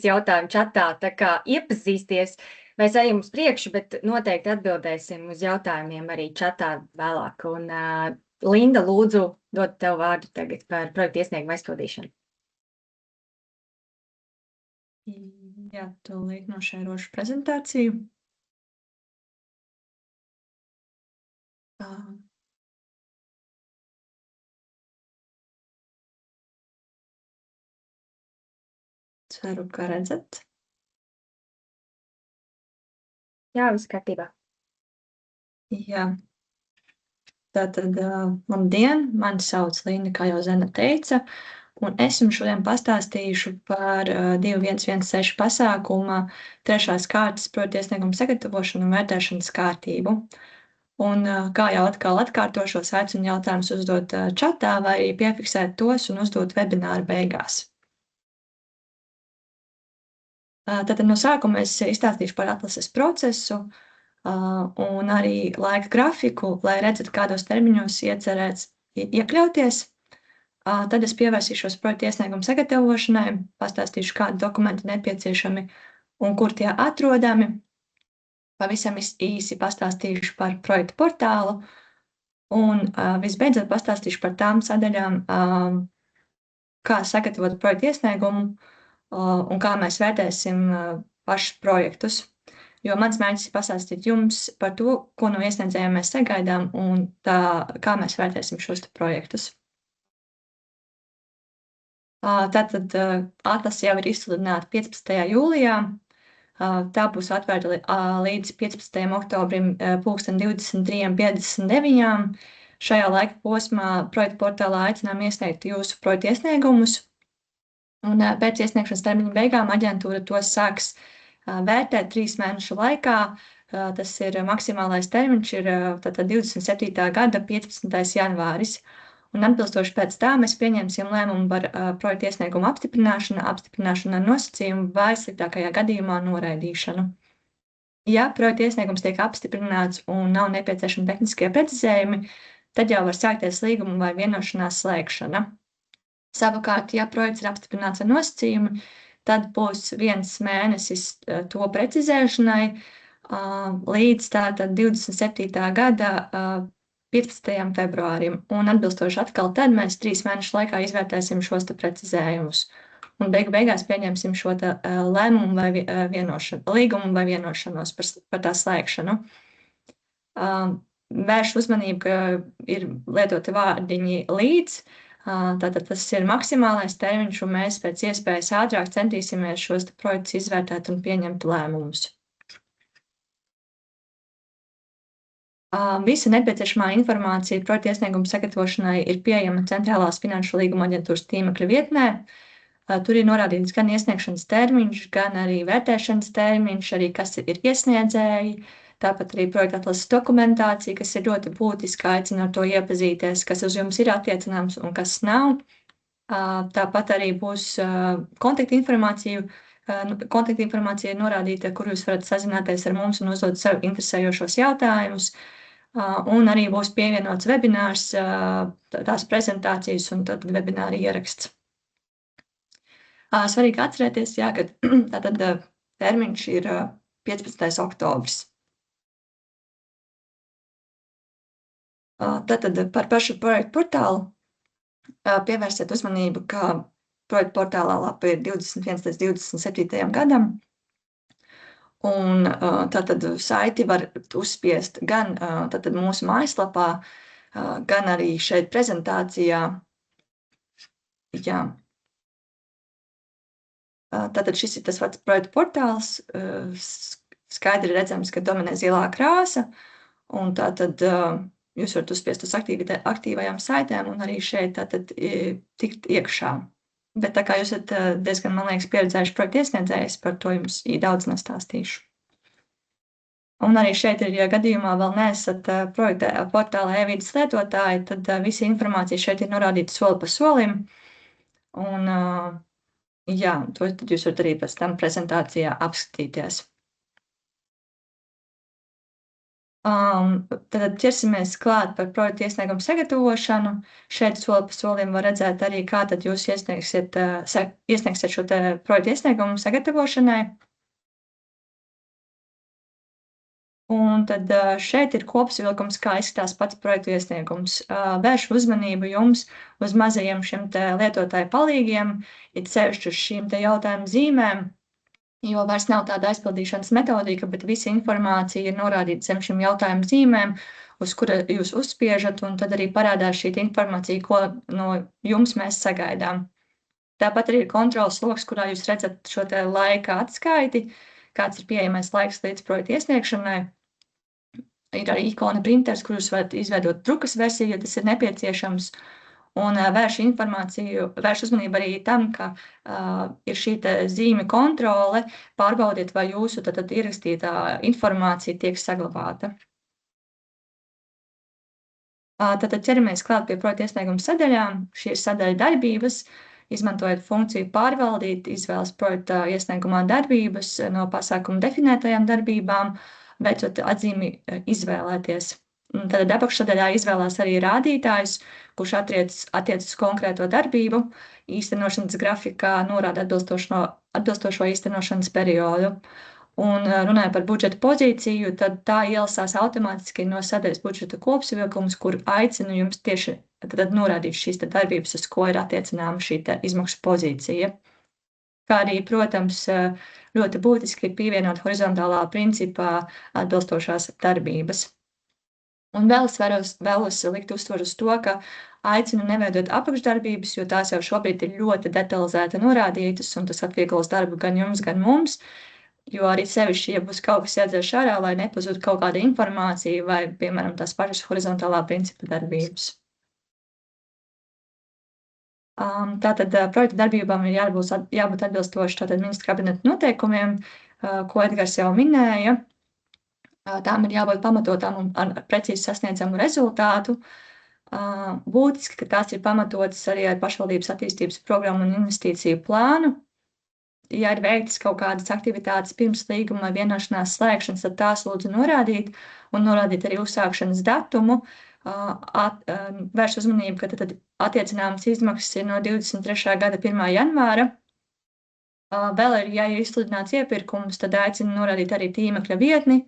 jautājumi čatā, tā kā iepazīsties. Mēs ejam uz priekšu, bet noteikti atbildēsim uz jautājumiem arī čatā vēlāk. Un Linda, lūdzu, dod tev vārdu tagad par projektu iesniegumu aizpildīšanu. Jā, tūlīt nošērošu prezentāciju. Ceru, ka redzat. Jā, viss kārtībā. Jā. Tātad, labdien, mani sauc Linda, kā jau Zena teica, un es jums šodien pastāstīšu par 2116 pasākuma 3. kārtas projektu iesniegumu sagatavošanu un vērtēšanas kārtību. Un kā jau atkal atkārtošos, aicinu jautājumus uzdot čatā vai arī piefiksēt tos un uzdot webināru beigās. Tātad no sākuma es izstāstīšu par atlases procesu un arī laika grafiku, lai redzat, kādos termiņos iecerēts iekļauties. Tad es pievērsīšos projektu iesniegumu sagatavošanai, pastāstīšu, kādi dokumenti nepieciešami un kur tie atrodami. Pavisam īsi pastāstīšu par projektu portālu un visbeidzot pastāstīšu par tām sadaļām, kā sagatavot projektu iesniegumu un kā mēs vērtēsim pašus projektus. Jo mans mērķis ir pastāstīt jums par to, ko no iesniedzējiem mēs sagaidām un kā mēs vērtēsim šos projektus. Tātad atlase jau ir izsludināta 15. jūlijā. Tā būs atvērta līdz 15. oktobrim 23:59. Šajā laika posmā projektu portālā aicinām iesniegt jūsu projektu iesniegumus. Un pēc iesniegšanas termiņa beigām aģentūra tos sāks vērtēt 3 mēnešu laikā. Tas ir maksimālais termiņš ir tātad 27. gada 15. janvāris. Un atbilstoši pēc tā mēs pieņemsim lēmumu par projektu iesniegumu apstiprināšanu ar nosacījumu vai sliktākajā gadījumā noraidīšanu. Ja projektu iesniegums tiek apstiprināts un nav nepieciešami tehniskie precizējumi, tad jau var sākties līguma vai vienošanās slēgšana. Savukārt, ja projekts ir apstiprināts ar nosacījumu, tad būs 1 mēnesis to precizēšanai līdz tātad 27. gada 15. februārim. Un atbilstoši atkal tad mēs 3 mēnešu laikā izvērtēsim šos precizējumus. Un beigās pieņemsim šo lēmumu vai līgumu vai vienošanos par tā slēgšanu. Vēršu uzmanību, ka ir lietoti vārdiņi līdz. Tātad tas ir maksimālais termiņš, un mēs pēc iespējas ātrāk centīsimies šos projektus izvērtēt un pieņemt lēmumus. Visa nepieciešamā informācija projektu iesniegumu sagatavošanai ir pieejama Centrālās finanšu līguma aģentūras tīmekļa vietnē. Tur ir norādīts gan iesniegšanas termiņš, gan arī vērtēšanas termiņš, arī kas ir iesniedzēji. Tāpat arī projekta atlases dokumentācija, kas ir ļoti būtiska, aicinu ar to iepazīties, kas uz jums ir attiecināms un kas nav. Tāpat arī būs kontaktinformācija ir norādīta, kur jūs varat sazināties ar mums un uzdot sev interesējošos jautājumus. Un arī būs pievienots webinārs, tās prezentācijas un tad webināra ieraksts. Svarīgi atcerēties, jā, ka tātad termiņš ir 15. oktobris. Tātad par pašu projektu portālu pievērsiet uzmanību, ka projektu portālā lapa ir 21 līdz 27. gadam. Un tātad saiti var uzspiest gan tātad mūsu mājaslapā, gan arī šeit prezentācijā. Jā. Tātad šis ir tas pats projektu portāls. Skaidri redzams, ka dominē zilā krāsa. Un tātad jūs varat uzspiest uz aktīvajām saitēm un arī šeit tātad tikt iekšā. Bet tā kā jūs esat diezgan, man liekas, pieredzējuši projektu iesniedzējus, par to jums daudz nestāstīšu. Un arī šeit ir, ja gadījumā vēl neesat projekta portālā e-vides lietotāji, tad visa informācija šeit ir norādīta soli pa solim. Un jā, to tad jūs varat arī pēc tam prezentācijā apskatīties. Tad ķersimies klāt par projektu iesniegumu sagatavošanu. Šeit soli pa solim var redzēt arī, kā tad jūs iesniegsiet šo projektu iesniegumu sagatavošanai. Un tad šeit ir kopsavilkums, kā izskatās pats projektu iesniegums. Vēršu uzmanību jums uz mazajiem šiem te lietotāju palīgiem, it sevišķi uz šīm te jautājumu zīmēm, jo vairs nav tāda aizpildīšanas metodika, bet visa informācija ir norādīta zem šīm jautājumu zīmēm, uz kura jūs uzspiežat, un tad arī parādās šī informācija, ko no jums mēs sagaidām. Tāpat arī ir kontrols loks, kurā jūs redzat šo te laika atskaiti, kāds ir pieejamais laiks līdz projekta iesniegšanai. Ir arī ikona printers, kur jūs varat izveidot drukas versiju, ja tas ir nepieciešams. Un vērš uzmanību arī tam, ka ir šī zīme kontrole, pārbaudiet, vai jūsu tad ierakstītā informācija tiek saglabāta. Tad ķeramies klāt pie projekta iesnieguma sadaļām. Šī ir sadaļa darbības. Izmantojot funkciju pārvaldīt, izvēlas projekta iesniegumā darbības no pasākuma definētajām darbībām, veicot atzīmi izvēlēties. Tad apakšsadaļā izvēlās arī rādītājus, kurš attiecas uz konkrēto darbību. Īstenošanas grafikā norāda atbilstošo īstenošanas periodu. Un runājot par budžeta pozīciju, tad tā ielasās automātiski no sadaļas budžeta kopsavilkums, kur aicinu jums tieši tad norādīt šīs darbības, uz ko ir attiecināma šī izmaksu pozīcija. Kā arī, protams, ļoti būtiski ir pievienot horizontālā principā atbilstošās darbības. Un vēl es vēlos likt uzsvaru uz to, ka aicinu neveidot apakšdarbības, jo tās jau šobrīd ir ļoti detalizēti norādītas, un tas atvieglos darbu gan jums, gan mums. Jo arī sevišķi, ja būs kaut kas jādzēš ārā, lai nepazūd kaut kāda informācija vai, piemēram, tās pašas horizontālā principa darbības. Tātad projekta darbībām ir jābūt atbilstoši ministra kabineta noteikumiem, ko Edgars jau minēja. Tām ir jābūt pamatotām un ar precīzi sasniedzamu rezultātu. Būtiski, ka tās ir pamatotas arī ar pašvaldības attīstības programmu un investīciju plānu. Ja ir veiktas kaut kādas aktivitātes pirms līguma vai vienošanās slēgšanas, tad tās lūdzu norādīt un norādīt arī uzsākšanas datumu. Vērš uzmanību, ka tad attiecināmas izmaksas ir no 23. gada 1. janvāra. Vēl ir, ja ir izsludināts iepirkums, tad aicinu norādīt arī tīmekļa vietni,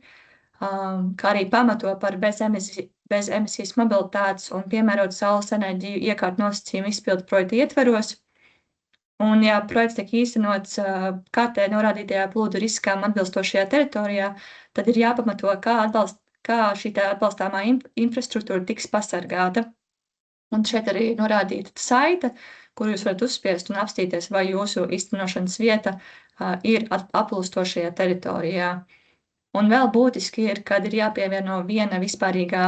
kā arī pamato par bezemisijas mobilitātes un piemērot saules enerģiju iekārtu nosacījumu izpildu projekta ietveros. Un, ja projekts tiek īstenots kartē norādītajā plūdu riskām atbilstošajā teritorijā, tad ir jāpamato, kā šī atbalstāmā infrastruktūra tiks pasargāta. Un šeit arī norādīta saite, kur jūs varat uzspiest un apstīties, vai jūsu īstenošanas vieta ir atbilstošajā teritorijā. Un vēl būtiski ir, kad ir jāpievieno viena vispārīgā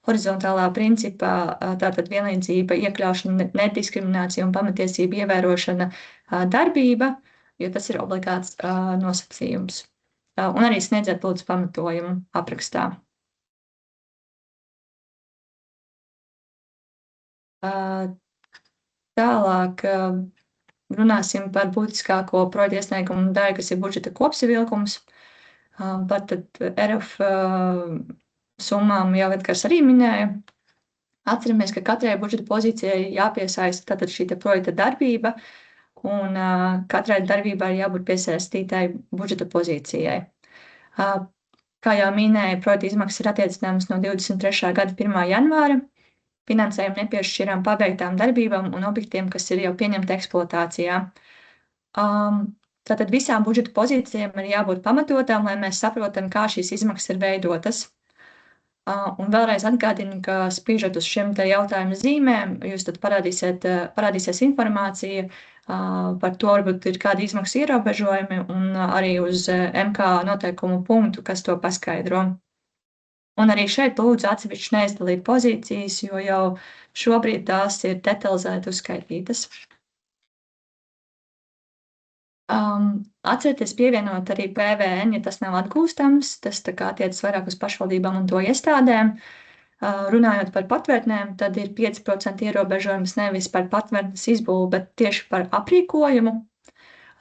horizontālā principā, tātad vienlīdzība, iekļaušana, nediskriminācija un pamatiesība ievērošana darbība, jo tas ir obligāts nosacījums. Un arī sniedziet lūdzu pamatojumu aprakstā. Tālāk runāsim par būtiskāko projekta iesniegumu daļu, kas ir budžeta kopsavilkums. Par tad RF summām jau Edgars arī minēja. Atceramies, ka katrai budžeta pozīcijai jāpiesaista tātad šī projekta darbība, un katrai darbībai jābūt piesaistītai budžeta pozīcijai. Kā jau minēja, projekta izmaksas ir attiecināmas no 23. gada 1. janvāra. Finansējumu nepiešķirām pabeigtām darbībām un objektiem, kas ir jau pieņemti eksploatācijā. Tātad visām budžeta pozīcijām ir jābūt pamatotām, lai mēs saprotam, kā šīs izmaksas ir veidotas. Un vēlreiz atgādinu, ka spīžot uz šiem te jautājumu zīmēm, jūs tad parādīsies informācija par to, varbūt ir kādi izmaksu ierobežojumi un arī uz MK noteikumu punktu, kas to paskaidro. Un arī šeit lūdzu atsevišķi neizdalīt pozīcijas, jo jau šobrīd tās ir detalizēti uzskaitītas. Atcerieties pievienot arī PVN, ja tas nav atgūstams, tas tā kā attiecas vairāk uz pašvaldībām un to iestādēm. Runājot par patvērtnēm, tad ir 5% ierobežojums nevis par patvērtnes izbūvu, bet tieši par aprīkojumu.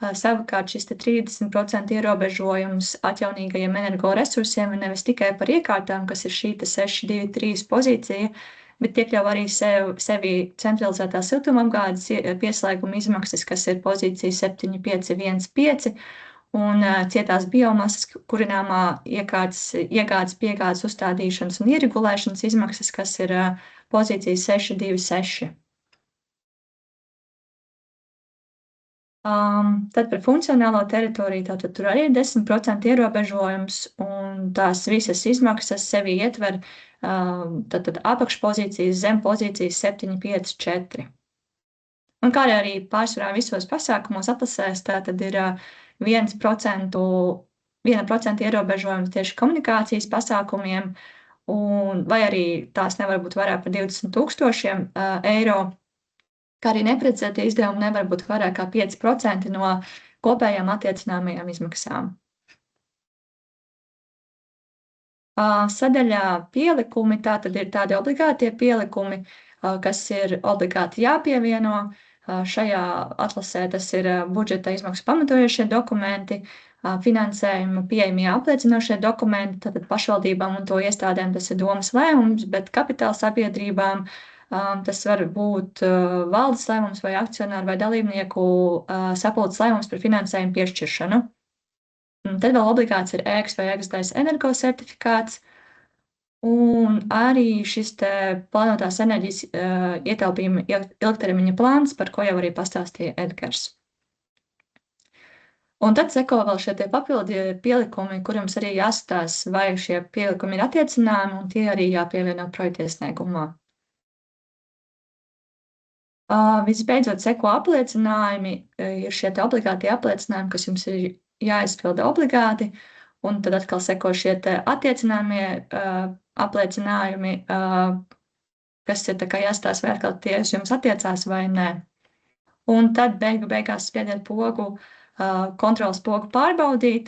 Savukārt šis 30% ierobežojums atjaunīgajiem energoresursiem ir nevis tikai par iekārtām, kas ir šī 623 pozīcija, bet iekļauj arī sevi centralizētā siltumapgādes pieslēguma izmaksas, kas ir pozīcija 7515, un cietās biomasas kurināmā iegādes, piegādes uzstādīšanas un ieregulēšanas izmaksas, kas ir pozīcija 626. Tad par funkcionālo teritoriju, tātad tur arī ir 10% ierobežojums, un tās visas izmaksas sevi ietver tātad apakšpozīcijas zem pozīcijas 754. Un kā arī pārsvarā visos pasākumos atlasēs, tātad ir 1% ierobežojums tieši komunikācijas pasākumiem, vai arī tās nevar būt vairāk par 20,000 eiro, kā arī neprecēti izdevumi nevar būt vairāk kā 5% no kopējām attiecināmajām izmaksām. Sadaļā pielikumi, tātad ir tādi obligātie pielikumi, kas ir obligāti jāpievieno. Šajā atlasē tas ir budžeta izmaksu pamatojošie dokumenti, finansējuma pieejamie apliecinošie dokumenti, tātad pašvaldībām un to iestādēm tas ir domas lēmums, bet kapitāla sabiedrībām tas var būt valdes lēmums vai akcionāru vai dalībnieku sapulces lēmums par finansējumu piešķiršanu. Tad vēl obligāts ir ēkas vai ēkas energosertifikāts, un arī šis te plānotās enerģijas ietaupījuma ilgtermiņa plāns, par ko jau arī pastāstīja Edgars. Un tad seko vēl šie tie papildi pielikumi, kuriem arī jāskatās, vai šie pielikumi ir attiecināmi, un tie arī jāpievieno projekta iesniegumā. Visbeidzot, seko apliecinājumi, ir šie te obligātie apliecinājumi, kas jums ir jāizpilda obligāti, un tad atkal seko šie te attiecināmie apliecinājumi, kas ir tā kā jāstāsta, vai atkal tie uz jums attiecās vai nē. Un tad beigās spiediet pogu, kontrolas pogu pārbaudīt,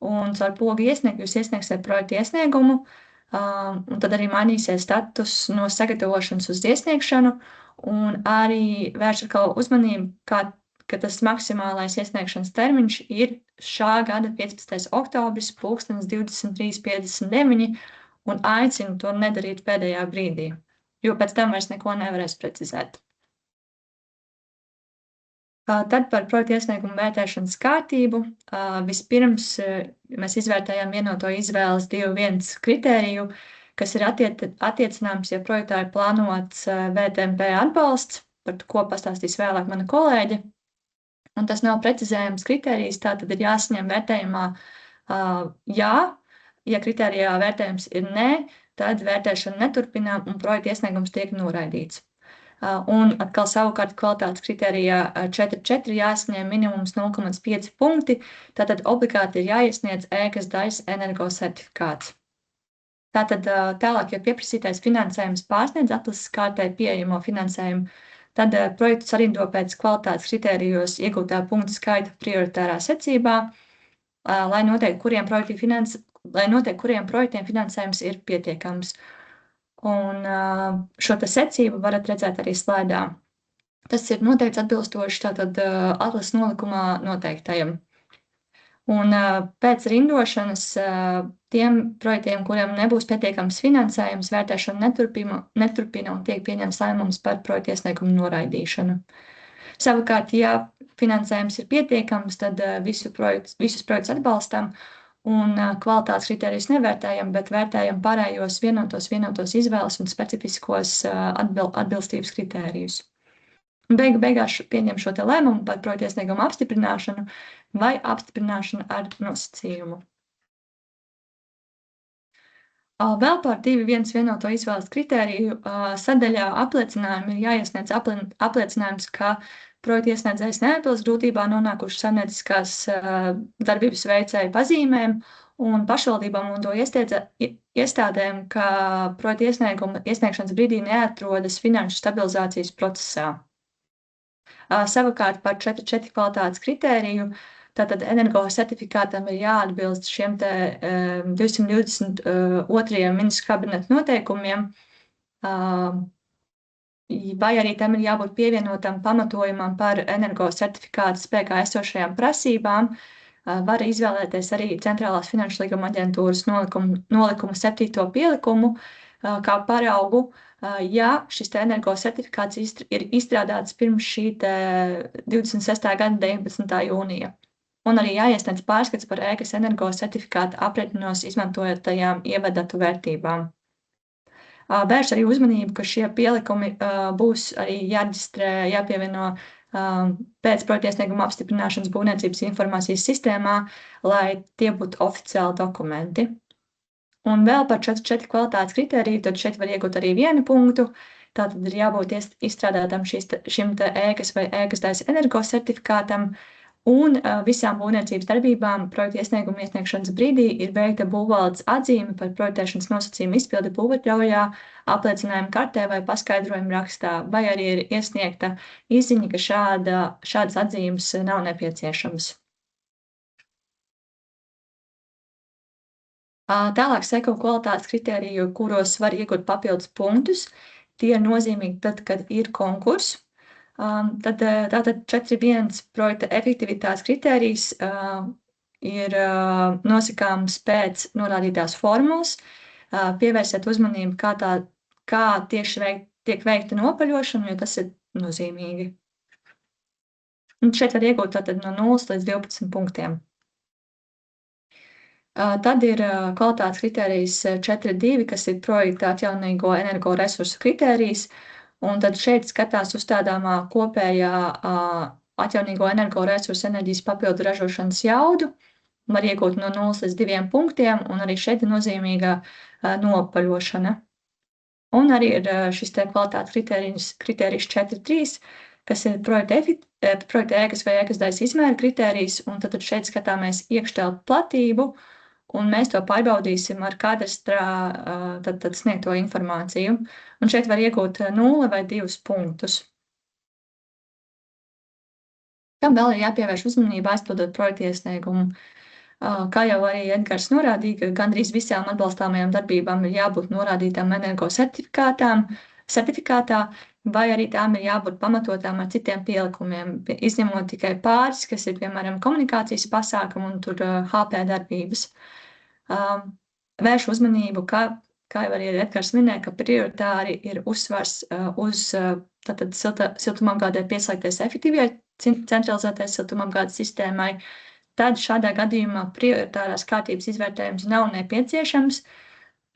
un caur pogu iesniegt, jūs iesniegsiet projektu iesniegumu, un tad arī mainīsies status no sagatavošanas uz iesniegšanu, un arī vērš atkal uzmanību, ka tas maksimālais iesniegšanas termiņš ir šā gada 15. oktobris, 23:59, un aicinu to nedarīt pēdējā brīdī, jo pēc tam vairs neko nevarēs precizēt. Tad par projektu iesniegumu vērtēšanas kārtību. Vispirms mēs izvērtējām vienoto izvēles 2.1 kritēriju, kas ir attiecināms, ja projektā ir plānots VTMP atbalsts, par ko pastāstīs vēlāk mana kolēģe. Un tas nav precizējams kritērijs, tā tad ir jāsaņem vērtējumā jā. Ja kritērijā vērtējums ir nē, tad vērtēšana neturpinām un projekta iesniegums tiek noraidīts. Un atkal savukārt kvalitātes kritērijā 4.4 jāsaņem minimums 0,5 punkti, tātad obligāti ir jāiesniedz ēkas daļas energosertifikāts. Tātad tālāk, ja pieprasītais finansējums pārsniedz atlases kārtai pieejamo finansējumu, tad projektu sarindo pēc kvalitātes kritērijos iegūtā punktu skaita prioritārā secībā, lai noteikti, kuriem projektiem finansējums ir pietiekams. Un šo te secību varat redzēt arī slaidā. Tas ir noteikts atbilstoši tātad atlases nolikumā noteiktajam. Un pēc rindošanas tiem projektiem, kuriem nebūs pietiekams finansējums, vērtēšana neturpina un tiek pieņemts lēmums par projektu iesniegumu noraidīšanu. Savukārt, ja finansējums ir pietiekams, tad visus projektus atbalstam un kvalitātes kritērijus nevērtējam, bet vērtējam pārējos vienotos izvēles un specifiskos atbilstības kritērijus. Beigās pieņem šo te lēmumu par projektu iesniegumu apstiprināšanu vai apstiprināšanu ar nosacījumu. Vēl par 2.1 vienoto izvēles kritēriju sadaļā apliecinājumi ir jāiesniedz apliecinājums, ka projektu iesniedzējs neatbilst grūtībā nonākuši saimnieciskās darbības veicēju pazīmēm un pašvaldībām un to iestādēm, ka projektu iesniegšanas brīdī neatrodas finanšu stabilizācijas procesā. Savukārt par 4.4 kvalitātes kritēriju, tātad energosertifikātam ir jāatbilst šiem te 222. ministru kabineta noteikumiem, vai arī tam ir jābūt pievienotam pamatojumam par energosertifikāta spēkā esošajām prasībām, var izvēlēties arī Centrālās finanšu līguma aģentūras nolikumu 7. pielikumu kā paraugu, ja šis energosertifikāts ir izstrādāts pirms šī 26. gada 19. jūnija. un arī jāiesniedz pārskats par ēkas energo certifikāta aprēķinos izmantotajām ievadatu vērtībām. Vērš arī uzmanību, ka šie pielikumi būs arī jāreģistrē, jāpievieno pēc projekta iesnieguma apstiprināšanas būvniecības informācijas sistēmā, lai tie būtu oficiāli dokumenti. Un vēl par 4 kvalitātes kritēriju, tad šeit var iegūt arī 1 punktu. Tātad ir jābūt izstrādātam šim te ēkas vai ēkas daļas energo certifikātam, un visām būvniecības darbībām projekta iesnieguma iesniegšanas brīdī ir veikta būvvaldes atzīme par projektēšanas nosacījumu izpildi būvatļaujā, apliecinājuma kartē vai paskaidrojuma rakstā, vai arī ir iesniegta izziņa, ka šādas atzīmes nav nepieciešamas. Tālāk seko kvalitātes kritēriju, kuros var iegūt papildus punktus. Tie ir nozīmīgi tad, kad ir konkurss. Tātad 4.1 projekta efektivitātes kritērijs ir nosakāms pēc norādītās formulas. Pievērsiet uzmanību, kā tieši tiek veikta nopaļošana, jo tas ir nozīmīgi. Un šeit var iegūt tātad no 0 līdz 12 punktiem. Tad ir kvalitātes kritērijs 4.2, kas ir projekta atjaunīgo energoresursu kritērijs, un tad šeit skatās uzstādāmā kopējā atjaunīgo energoresursu enerģijas papildu ražošanas jaudu, var iegūt no 0 līdz 2 punktiem, un arī šeit ir nozīmīga nopaļošana. Un arī ir šis te kvalitātes kritērijs 4.3, kas ir projekta ēkas vai ēkas daļas izmēra kritērijs, un tad šeit skatāmies iekštelpu platību, un mēs to pārbaudīsim ar kadastrā tad sniegto informāciju. Un šeit var iegūt 0 vai 2 punktus. Kam vēl ir jāpievērš uzmanība aizpildot projekta iesniegumu? Kā jau arī Edgars norādīja, ka gandrīz visām atbalstāmajām darbībām ir jābūt norādītām energo certifikātā, vai arī tām ir jābūt pamatotām ar citiem pielikumiem, izņemot tikai pāris, kas ir, piemēram, komunikācijas pasākumi un tur HP darbības. Vēršu uzmanību, kā jau arī Edgars minēja, ka prioritāri ir uzsvars uz tātad siltumapgādē pieslēgties efektīvai centralizētai siltumapgādes sistēmai. Tad šādā gadījumā prioritārās kārtības izvērtējums nav nepieciešams,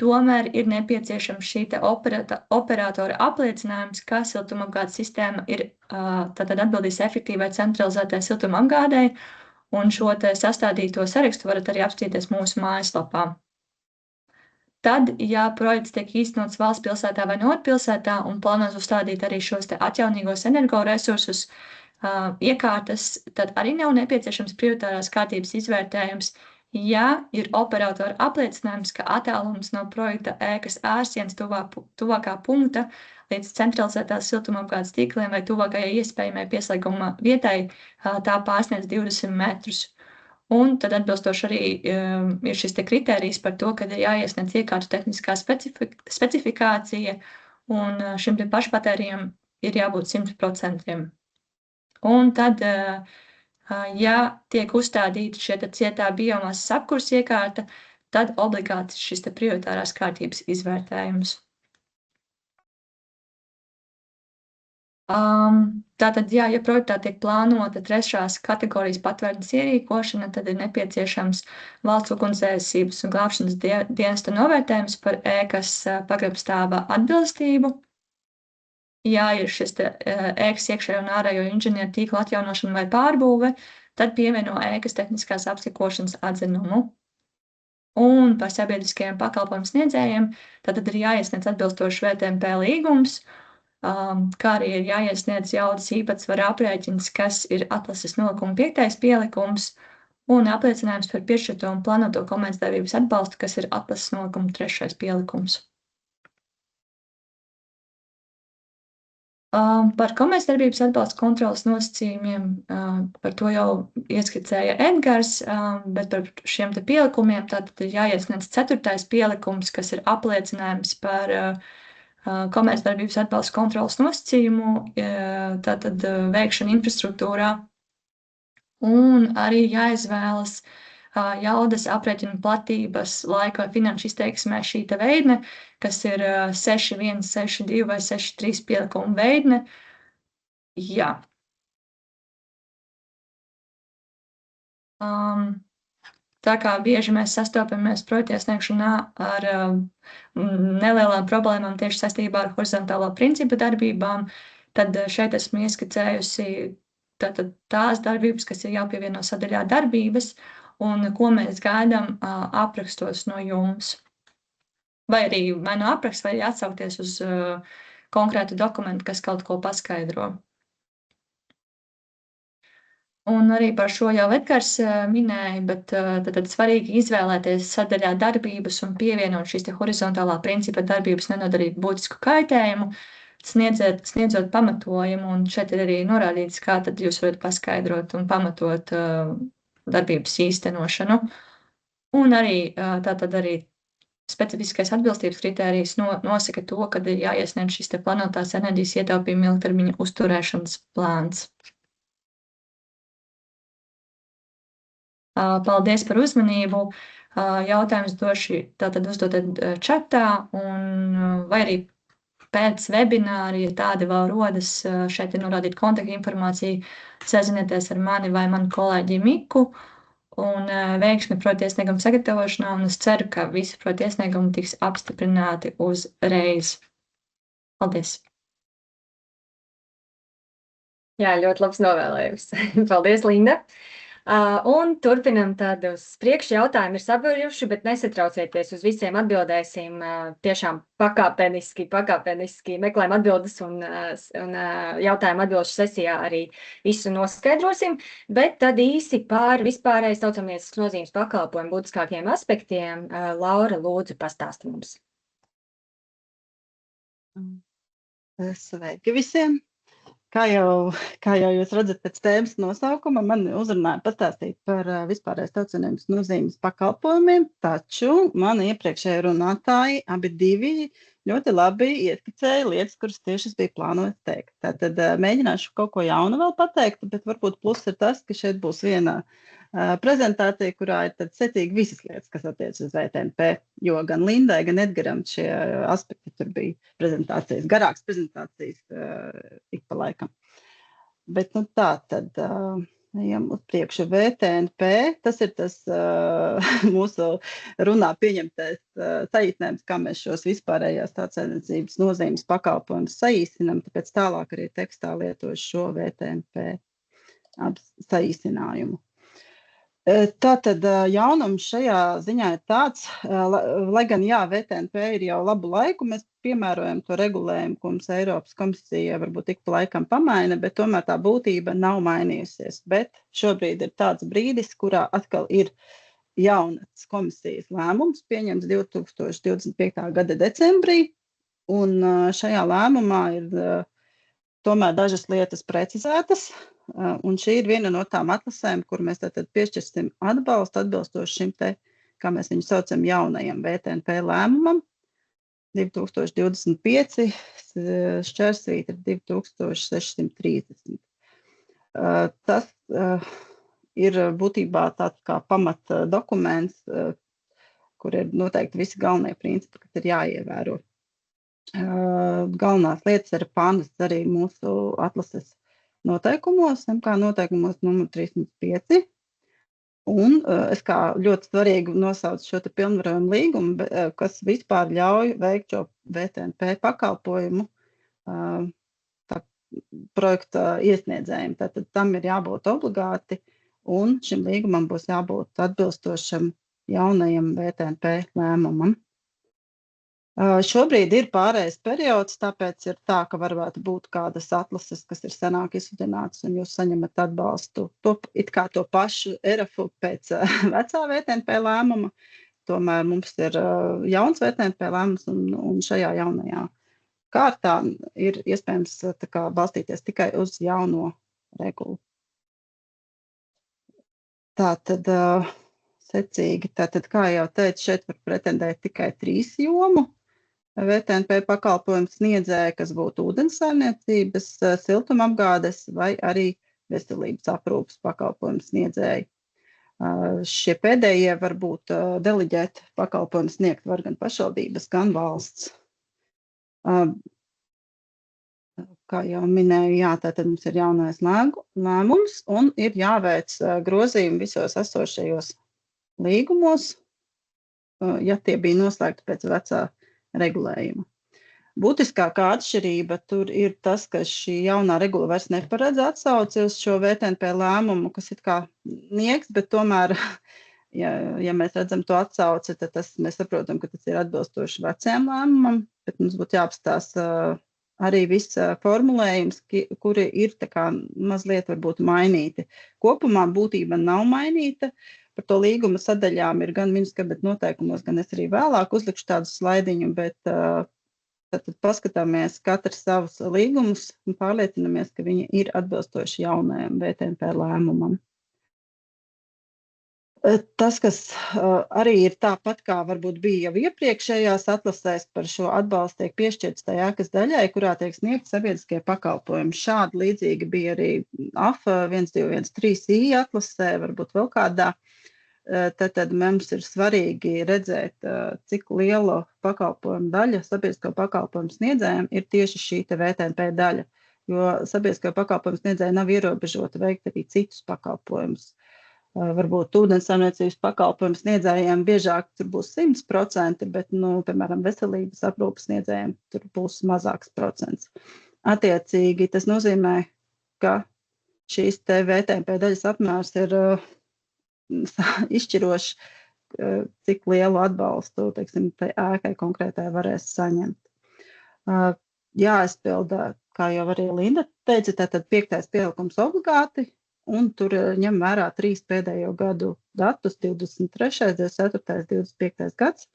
tomēr ir nepieciešams šī te operatora apliecinājums, ka siltumapgādes sistēma ir tātad atbildīs efektīvai centralizētai siltumapgādei, un šo te sastādīto sarakstu varat arī apstīties mūsu mājaslapā. Tad, ja projekts tiek īstenots valsts pilsētā vai novadpilsētā un plānos uzstādīt arī šos te atjaunīgos energoresursus, iekārtas, tad arī nav nepieciešams prioritārās kārtības izvērtējums, ja ir operatora apliecinājums, ka attālums no projekta ēkas ārsienas tuvākā punkta līdz centralizētās siltumapgādes tīkliem vai tuvākajai iespējamai pieslēguma vietai tā pārsniedz 20 metrus. Un tad atbilstoši arī ir šis te kritērijs par to, kad ir jāiesniedz iekārtu tehniskā specifikācija, un šim te pašpatērijam ir jābūt 100%. Un tad, ja tiek uzstādīta šie te cietā biomasas apkurses iekārta, tad obligāti šis te prioritārās kārtības izvērtējums. Tātad, ja projektā tiek plānota 3. kategorijas patvērtnes ierīkošana, tad ir nepieciešams valsts ugunsdzēsības un glābšanas dienesta novērtējums par ēkas pagrabstāva atbilstību. Ja ir šis ēkas iekšējo un ārējo inženieru tīklu atjaunošana vai pārbūve, tad pievieno ēkas tehniskās apsekošanas atzinumu. Un par sabiedriskajiem pakalpojumu sniedzējiem, tad ir jāiesniedz atbilstoši VTMP līgums, kā arī ir jāiesniedz jaudas īpatsvara aprēķins, kas ir atlases 0,5 pielikums, un apliecinājums par piešķirto un plānoto komercdarbības atbalstu, kas ir atlases 0,3 pielikums. Par komercdarbības atbalsta kontrolas nosacījumiem, par to jau ieskicēja Edgars, bet par šiem te pielikumiem tātad ir jāiesniedz 4. pielikums, kas ir apliecinājums par komercdarbības atbalsta kontrolas nosacījumu, tātad veikšana infrastruktūrā, un arī jāizvēlas jaudas aprēķina platības laika vai finanšu izteiksmē šī te veidne, kas ir 6.1, 6.2 vai 6.3 pielikuma veidne. Jā. Tā kā bieži mēs sastopamies projektu iesniegšanā ar nelielām problēmām tieši saistībā ar horizontālo principu darbībām, tad šeit esmu ieskicējusi tās darbības, kas ir jāpievieno sadaļā darbības, un ko mēs gaidām aprakstos no jums. Vai arī vai no apraksts, vai atsaukties uz konkrētu dokumentu, kas kaut ko paskaidro. Un arī par šo jau Edgars minēja, bet tad svarīgi izvēlēties sadaļā darbības un pievienot šīs horizontālā principa darbības nenodarīt būtisku kaitējumu, sniedzot pamatojumu, un šeit ir arī norādīts, kā tad jūs varat paskaidrot un pamatot darbības īstenošanu. Un arī tātad arī specifiskais atbilstības kritērijs nosaka to, kad ir jāiesniedz šis plānotās enerģijas ietaupījuma ilgtermiņa uzturēšanas plāns. Paldies par uzmanību. Jautājums došu tātad uzdodat čatā, un vai arī pēc webināri, ja tādi vēl rodas, šeit ir norādīta kontakta informācija, sazinieties ar mani vai manu kolēģi Miku, un veiksmi projekta iesnieguma sagatavošanā, un es ceru, ka visi projekta iesniegumi tiks apstiprināti uzreiz. Paldies! Jā, ļoti labs novēlējums. Paldies, Linda! Un turpinam tādu uz priekšu jautājumu ir sabijuši, bet nesatraucieties, uz visiem atbildēsim tiešām pakāpeniski meklējam atbildes un jautājumu atbilžu sesijā arī visu noskaidrosim, bet tad īsi par vispārējais tautsāmniecības nozīmes pakalpojumu būtiskākiem aspektiem. Laura, lūdzu, pastāsti mums. Sveiki visiem! Kā jau jūs redzat pēc tēmas nosaukuma, man uzrunāja pastāstīt par vispārējais tautsāmniecības nozīmes pakalpojumiem, taču mani iepriekšēji runātāji abi divi ļoti labi ieskicēja lietas, kuras tieši es biju plānojis teikt. Tātad mēģināšu kaut ko jaunu vēl pateikt, bet varbūt pluss ir tas, ka šeit būs viena prezentācija, kurā ir tad secīgi visas lietas, kas attiec uz VTNP, jo gan Lindai, gan Edgaram šie aspekti tur bija prezentācijas, garāks prezentācijas ik pa laikam. Bet nu tā tad ejam uz priekšu VTNP, tas ir tas mūsu runā pieņemtais saīsinājums, kā mēs šos vispārējās tautsāmniecības nozīmes pakalpojumus saīsinam, tāpēc tālāk arī tekstā lietošu šo VTNP saīsinājumu. Tātad jaunums šajā ziņā ir tāds, lai gan jā, VTNP ir jau labu laiku, mēs piemērojam to regulējumu, ko mums Eiropas komisija varbūt ik pa laikam pamaina, bet tomēr tā būtība nav mainījusies. Bet šobrīd ir tāds brīdis, kurā atkal ir jaunas komisijas lēmums, pieņems 2025. gada decembrī, un šajā lēmumā ir tomēr dažas lietas precizētas. Un šī ir viena no tām atlasēm, kur mēs tātad piešķirsim atbalstu atbilstoši šim te, kā mēs viņu saucam, jaunajam VTNP lēmumam, 2025 šķērsvītra 2630. Tas ir būtībā tāds kā pamat dokuments, kur ir noteikti visi galvenie principi, kas ir jāievēro. Galvenās lietas ir pānas arī mūsu atlases noteikumos, kā noteikumos numur 305. Un es kā ļoti svarīgi nosaucu šo te pilnvarojumu līgumu, kas vispār ļauj veikt šo VTNP pakalpojumu projekta iesniedzējiem. Tātad tam ir jābūt obligāti, un šim līgumam būs jābūt atbilstošam jaunajam VTNP lēmumam. Šobrīd ir pārējais periods, tāpēc ir tā, ka varētu būt kādas atlases, kas ir senāk izsludinātas, un jūs saņemat atbalstu it kā to pašu ERAFU pēc vecā VTNP lēmuma. Tomēr mums ir jauns VTNP lēmums, un šajā jaunajā kārtā ir iespējams tā kā balstīties tikai uz jauno regulu. Tātad secīgi, kā jau teicu, šeit var pretendēt tikai 3 jomu. VTNP pakalpojumu sniedzēja, kas būtu ūdenssaimniecības, siltumapgādes vai arī veselības aprūpes pakalpojumu sniedzēji. Šie pēdējie var būt deleģēt pakalpojumu sniegt var gan pašvaldības, gan valsts. kā jau minēju, jā, tātad mums ir jaunais lēmums un ir jāveic grozījumi visos esošajos līgumos, ja tie bija noslēgti pēc vecā regulējuma. Būtiskākā atšķirība tur ir tas, ka šī jaunā regula vairs neparedz atsauci uz šo VTNP lēmumu, kas it kā nieks, bet tomēr, ja mēs redzam to atsauci, tad mēs saprotam, ka tas ir atbilstoši vecajam lēmumam, bet mums būtu jāapstāsta arī viss formulējums, kuri ir tā kā mazliet varbūt mainīti. Kopumā būtība nav mainīta. Par to līguma sadaļām ir gan Minskabet noteikumos, gan es arī vēlāk uzlikšu tādu slaidiņu, bet tad paskatāmies katrs savus līgumus un pārliecinamies, ka viņi ir atbilstoši jaunajam VTNP lēmumam. Tas, kas arī ir tāpat, kā varbūt bija jau iepriekšējās atlasēs par šo atbalstu, tiek piešķirts tajā ēkas daļai, kurā tiek sniegt sabiedriskie pakalpojumi. Šādi līdzīgi bija arī AFA 1213I atlasē, varbūt vēl kādā. Tad mums ir svarīgi redzēt, cik lielu pakalpojumu daļa sabiedrisko pakalpojumu sniedzējiem ir tieši šī VTNP daļa, jo sabiedrisko pakalpojumu sniedzēji nav ierobežoti veikt arī citus pakalpojumus. Varbūt ūdenssaimniecības pakalpojumu sniedzējiem biežāk tur būs 100%, bet, piemēram, veselības aprūpes sniedzējiem tur būs mazāks procents. Attiecīgi, tas nozīmē, ka šīs VTNP daļas apmērs ir izšķiroši, cik lielu atbalstu, teiksim, tai ēkai konkrētai varēs saņemt. Jāizpilda, kā jau arī Linda teica, tātad 5. pielikums obligāti, un tur ņem vērā 3 pēdējo gadu datus, 23., 24., 25. gads.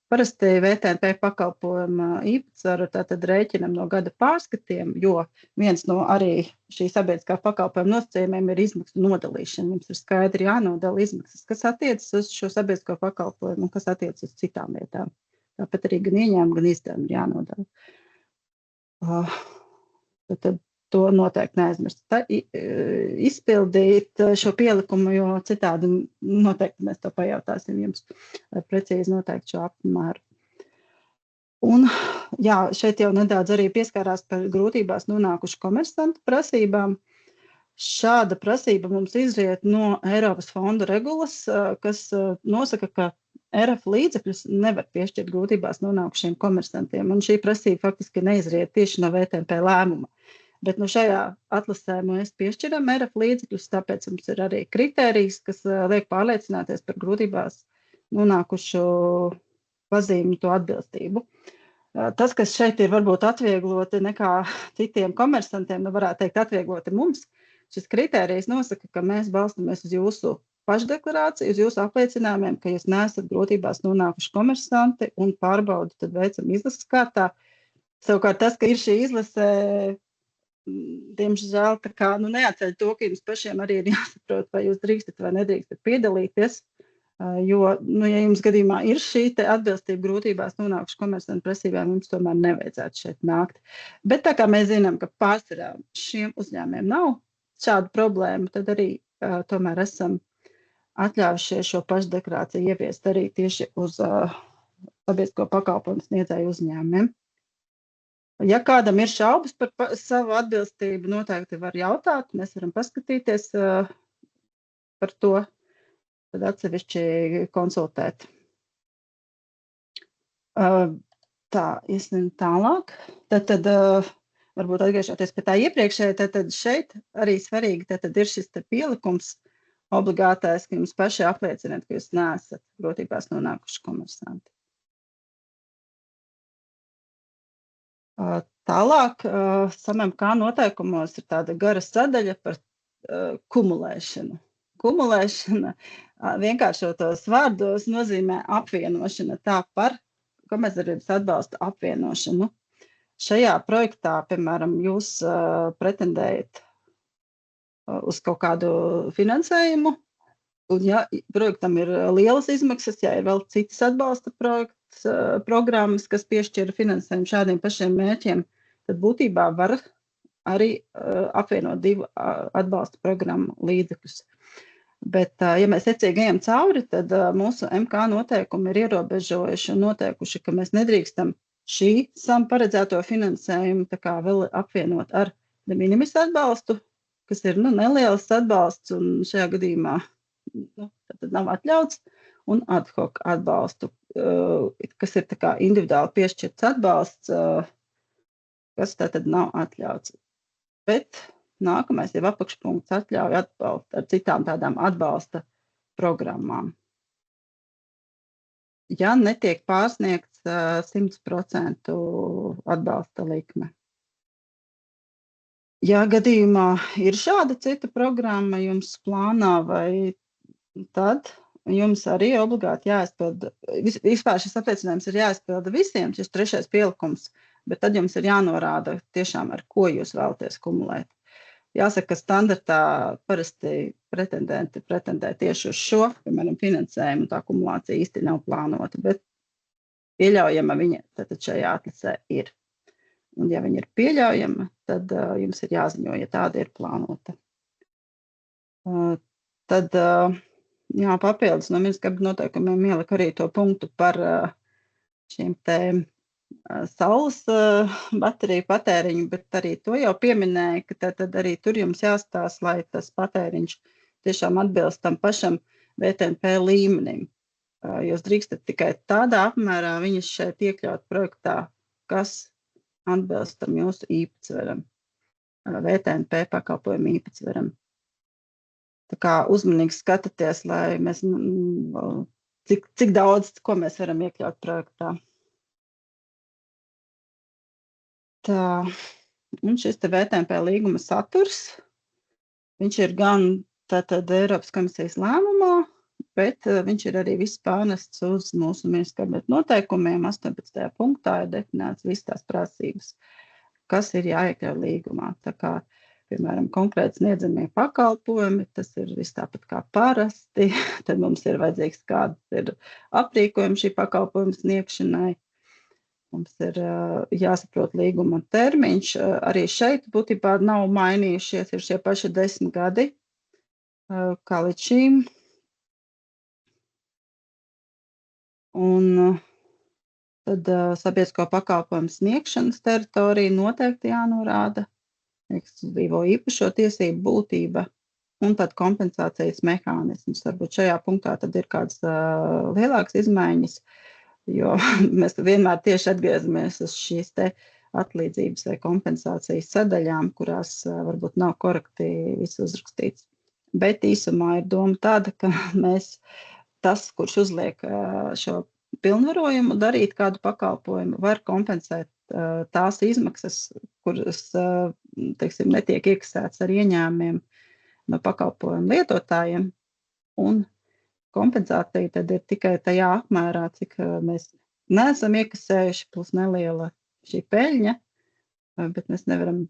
Parasti VTNP pakalpojuma īpatsvaru tātad rēķinam no gada pārskatiem, jo viens no arī šī sabiedriskā pakalpojuma nosacījumiem ir izmaksu nodalīšana. Mums ir skaidri jānodala izmaksas, kas attiecas uz šo sabiedrisko pakalpojumu un kas attiecas uz citām lietām. Tāpat arī gan ieņēmumi, gan izdevumi ir jānodala. Tad to noteikti neaizmirst. Izpildīt šo pielikumu, jo citādi noteikti mēs to pajautāsim jums, lai precīzi noteikti šo apmēru. Un, jā, šeit jau nedaudz arī pieskārās par grūtībās nonākušu komersantu prasībām. Šāda prasība mums izriet no Eiropas fondu regulas, kas nosaka, ka RF līdzekļus nevar piešķirt grūtībās nonākušiem komersantiem, un šī prasība faktiski neizriet tieši no VTNP lēmuma. Bet šajā atlasē mēs piešķiram RF līdzekļus, tāpēc mums ir arī kritērijs, kas liek pārliecināties par grūtībās nonākušu pazīmi to atbilstību. Tas, kas šeit ir varbūt atviegloti nekā citiem komersantiem, varētu teikt atviegloti mums, šis kritērijs nosaka, ka mēs balstamies uz jūsu pašdeklarāciju, uz jūsu apliecinājumiem, ka jūs neesat grūtībās nonākuši komersanti un pārbaudi tad veicam izlases kārtā. Savukārt tas, ka ir šī izlase, diemžēl tā kā neatceļ to, ka jums pašiem arī ir jāsaprot, vai jūs drīkstat vai nedrīkstat piedalīties, jo, ja jums gadījumā ir šī atbilstība grūtībās nonākuši komersantu prasībām, jums tomēr nevajadzētu šeit nākt. Bet tā kā mēs zinām, ka pārsvarā šiem uzņēmumiem nav šādu problēmu, tad arī tomēr esam atļaujušies šo pašdeklarāciju ieviest arī tieši uz sabiedrisko pakalpojumu sniedzēju uzņēmumiem. Ja kādam ir šaubas par savu atbilstību, noteikti var jautāt, mēs varam paskatīties par to, tad atsevišķi konsultēt. Tā, iesim tālāk. Tad varbūt atgriežoties pie tā iepriekšējā, tad šeit arī svarīgi ir šis pielikums obligātais, ka jums paši apliecināt, ka jūs neesat grūtībās nonākuši komersanti. Tālāk, SamMK noteikumos ir tāda gara sadaļa par kumulēšanu. Kumulēšana vienkāršotos vārdos nozīmē apvienošana, tā par komercdarbības atbalsta apvienošanu. Šajā projektā, piemēram, jūs pretendējat uz kaut kādu finansējumu, un ja projektam ir lielas izmaksas, ja ir vēl citas atbalsta programmas, kas piešķira finansējumu šādiem pašiem mērķiem, tad būtībā var arī apvienot 2 atbalsta programmu līdzekļus. Bet, ja mēs secīgi ejam cauri, tad mūsu MK noteikumi ir ierobežojuši un noteikuši, ka mēs nedrīkstam šī paredzēto finansējumu tā kā vēl apvienot ar de minimis atbalstu, kas ir neliels atbalsts un šajā gadījumā tad nav atļauts, un ad hoc atbalstu, kas ir tā kā individuāli piešķirts atbalsts, kas tātad nav atļauts. Bet nākamais jau apakšpunkts atļauj atbalstu ar citām tādām atbalsta programmām. Ja netiek pārsniegts 100% atbalsta likme. Ja gadījumā ir šāda cita programma jums plānā, vai tad jums arī obligāti jāizpilda, vispār šis apliecinājums ir jāizpilda visiem, šis 3. pielikums, bet tad jums ir jānorāda tiešām, ar ko jūs vēlaties kumulēt. Jāsaka, ka standartā parasti pretendenti pretendē tieši uz šo, piemēram, finansējumu, tā kumulācija īsti nav plānota, bet pieļaujama viņa tad šajā atlasē ir. Un ja viņa ir pieļaujama, tad jums ir jāziņo, ja tāda ir plānota. Tad, jā, papildus no ministra kabineta noteikumiem ielika arī to punktu par šīm tēm saules bateriju patēriņu, bet arī to jau pieminēja, ka tad arī tur jums jāstāsta, lai tas patēriņš tiešām atbilst tam pašam VTNP līmenim. Jūs drīkstat tikai tādā apmērā viņas šeit iekļaut projektā, kas atbilst tam jūsu īpatsveram, VTNP pakalpojumu īpatsveram. Tā kā uzmanīgi skatāties, lai mēs, cik daudz, ko mēs varam iekļaut projektā. Tā, un šis te VTNP līguma saturs, viņš ir gan tātad Eiropas komisijas lēmumā, bet viņš ir arī viss pārnests uz mūsu ministra kabineta noteikumiem. 18. punktā ir definēts visas tās prasības, kas ir jāiekļauj līgumā. Tā kā, piemēram, konkrēti sniedzamie pakalpojumi, tas ir viss tāpat kā parasti, tad mums ir vajadzīgs kāds ir aprīkojums šī pakalpojuma sniegšanai. Mums ir jāsaprot līguma termiņš. Arī šeit būtībā nav mainījušies, ir šie paši 10 gadi, kā līdz šīm. Un tad sabiedrisko pakalpojumu sniegšanas teritorija noteikti jānorāda, ekskluzīvo īpašo tiesību būtība un tad kompensācijas mehānisms. Varbūt šajā punktā tad ir kādas lielākas izmaiņas, jo mēs vienmēr tieši atgriezamies uz šīs te atlīdzības vai kompensācijas sadaļām, kurās varbūt nav korekti viss uzrakstīts. Bet īsumā ir doma tāda, ka mēs tas, kurš uzliek šo pilnvarojumu darīt kādu pakalpojumu, var kompensēt tās izmaksas, kuras, teiksim, netiek iekasētas ar ieņēmumiem no pakalpojumu lietotājiem, un kompensācija tad ir tikai tajā apmērā, cik mēs neesam iekasējuši, plus neliela šī peļņa, bet mēs nevaram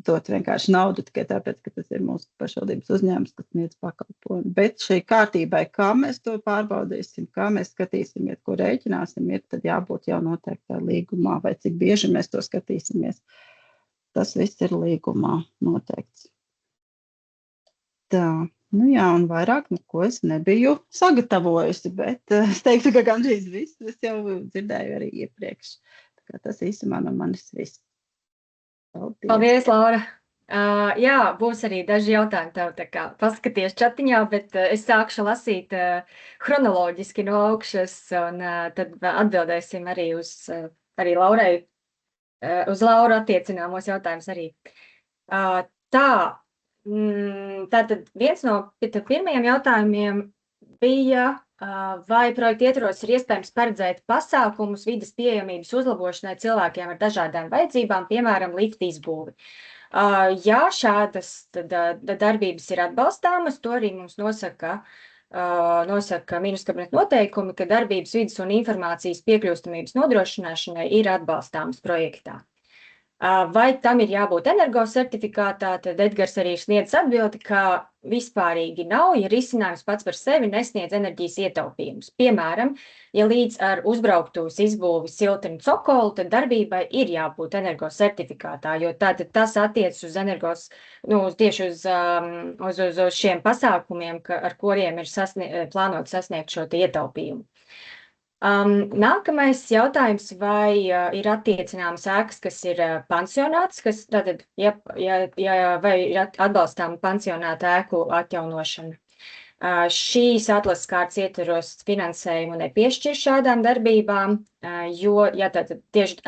dot vienkārši naudu tikai tāpēc, ka tas ir mūsu pašvaldības uzņēmums, kas sniedz pakalpojumu. Bet šī kārtībai, kā mēs to pārbaudīsim, kā mēs skatīsimies, ko rēķināsim, ir tad jābūt jau noteiktā līgumā, vai cik bieži mēs to skatīsimies. Tas viss ir līgumā noteikts. Tā. Nu jā, un vairāk neko es nebiju sagatavojusi, bet es teiktu, ka gandrīz viss es jau dzirdēju arī iepriekš. Tā kā tas īsumā no manis viss. Paldies, Laura! Jā, būs arī daži jautājumi tev, tā kā paskaties čatiņā, bet es sākšu lasīt chronoloģiski no augšas, un tad atbildēsim arī uz arī Laurai, uz Lauru attiecināmos jautājumus arī. Tātad viens no pirmajiem jautājumiem bija, vai projekta ietvaros ir iespējams paredzēt pasākumus vides pieejamības uzlabošanai cilvēkiem ar dažādām vajadzībām, piemēram, lifta izbūvi. Ja šādas darbības ir atbalstāmas, to arī mums nosaka ministra kabineta noteikumi, ka darbības vides un informācijas piekļūstamības nodrošināšanai ir atbalstāmas projektā. Vai tam ir jābūt energosertifikātā, tad Edgars arī sniedz atbildi, ka vispārīgi nav, ja risinājums pats par sevi nesniedz enerģijas ietaupījumus. Piemēram, ja līdz ar uzbrauktuves izbūvi siltinu cokolu, tad darbībai ir jābūt energosertifikātā, jo tātad tas attiec uz tieši uz šiem pasākumiem, ar kuriem ir plānot sasniegt šo ietaupījumu. Nākamais jautājums, vai ir attiecināmas ēkas, kas ir pansionāts, kas tātad, vai ir atbalstām pansionāta ēku atjaunošana. Šīs atlases kārtas ietveros finansējumu nepiešķir šādām darbībām, jo, tātad tieši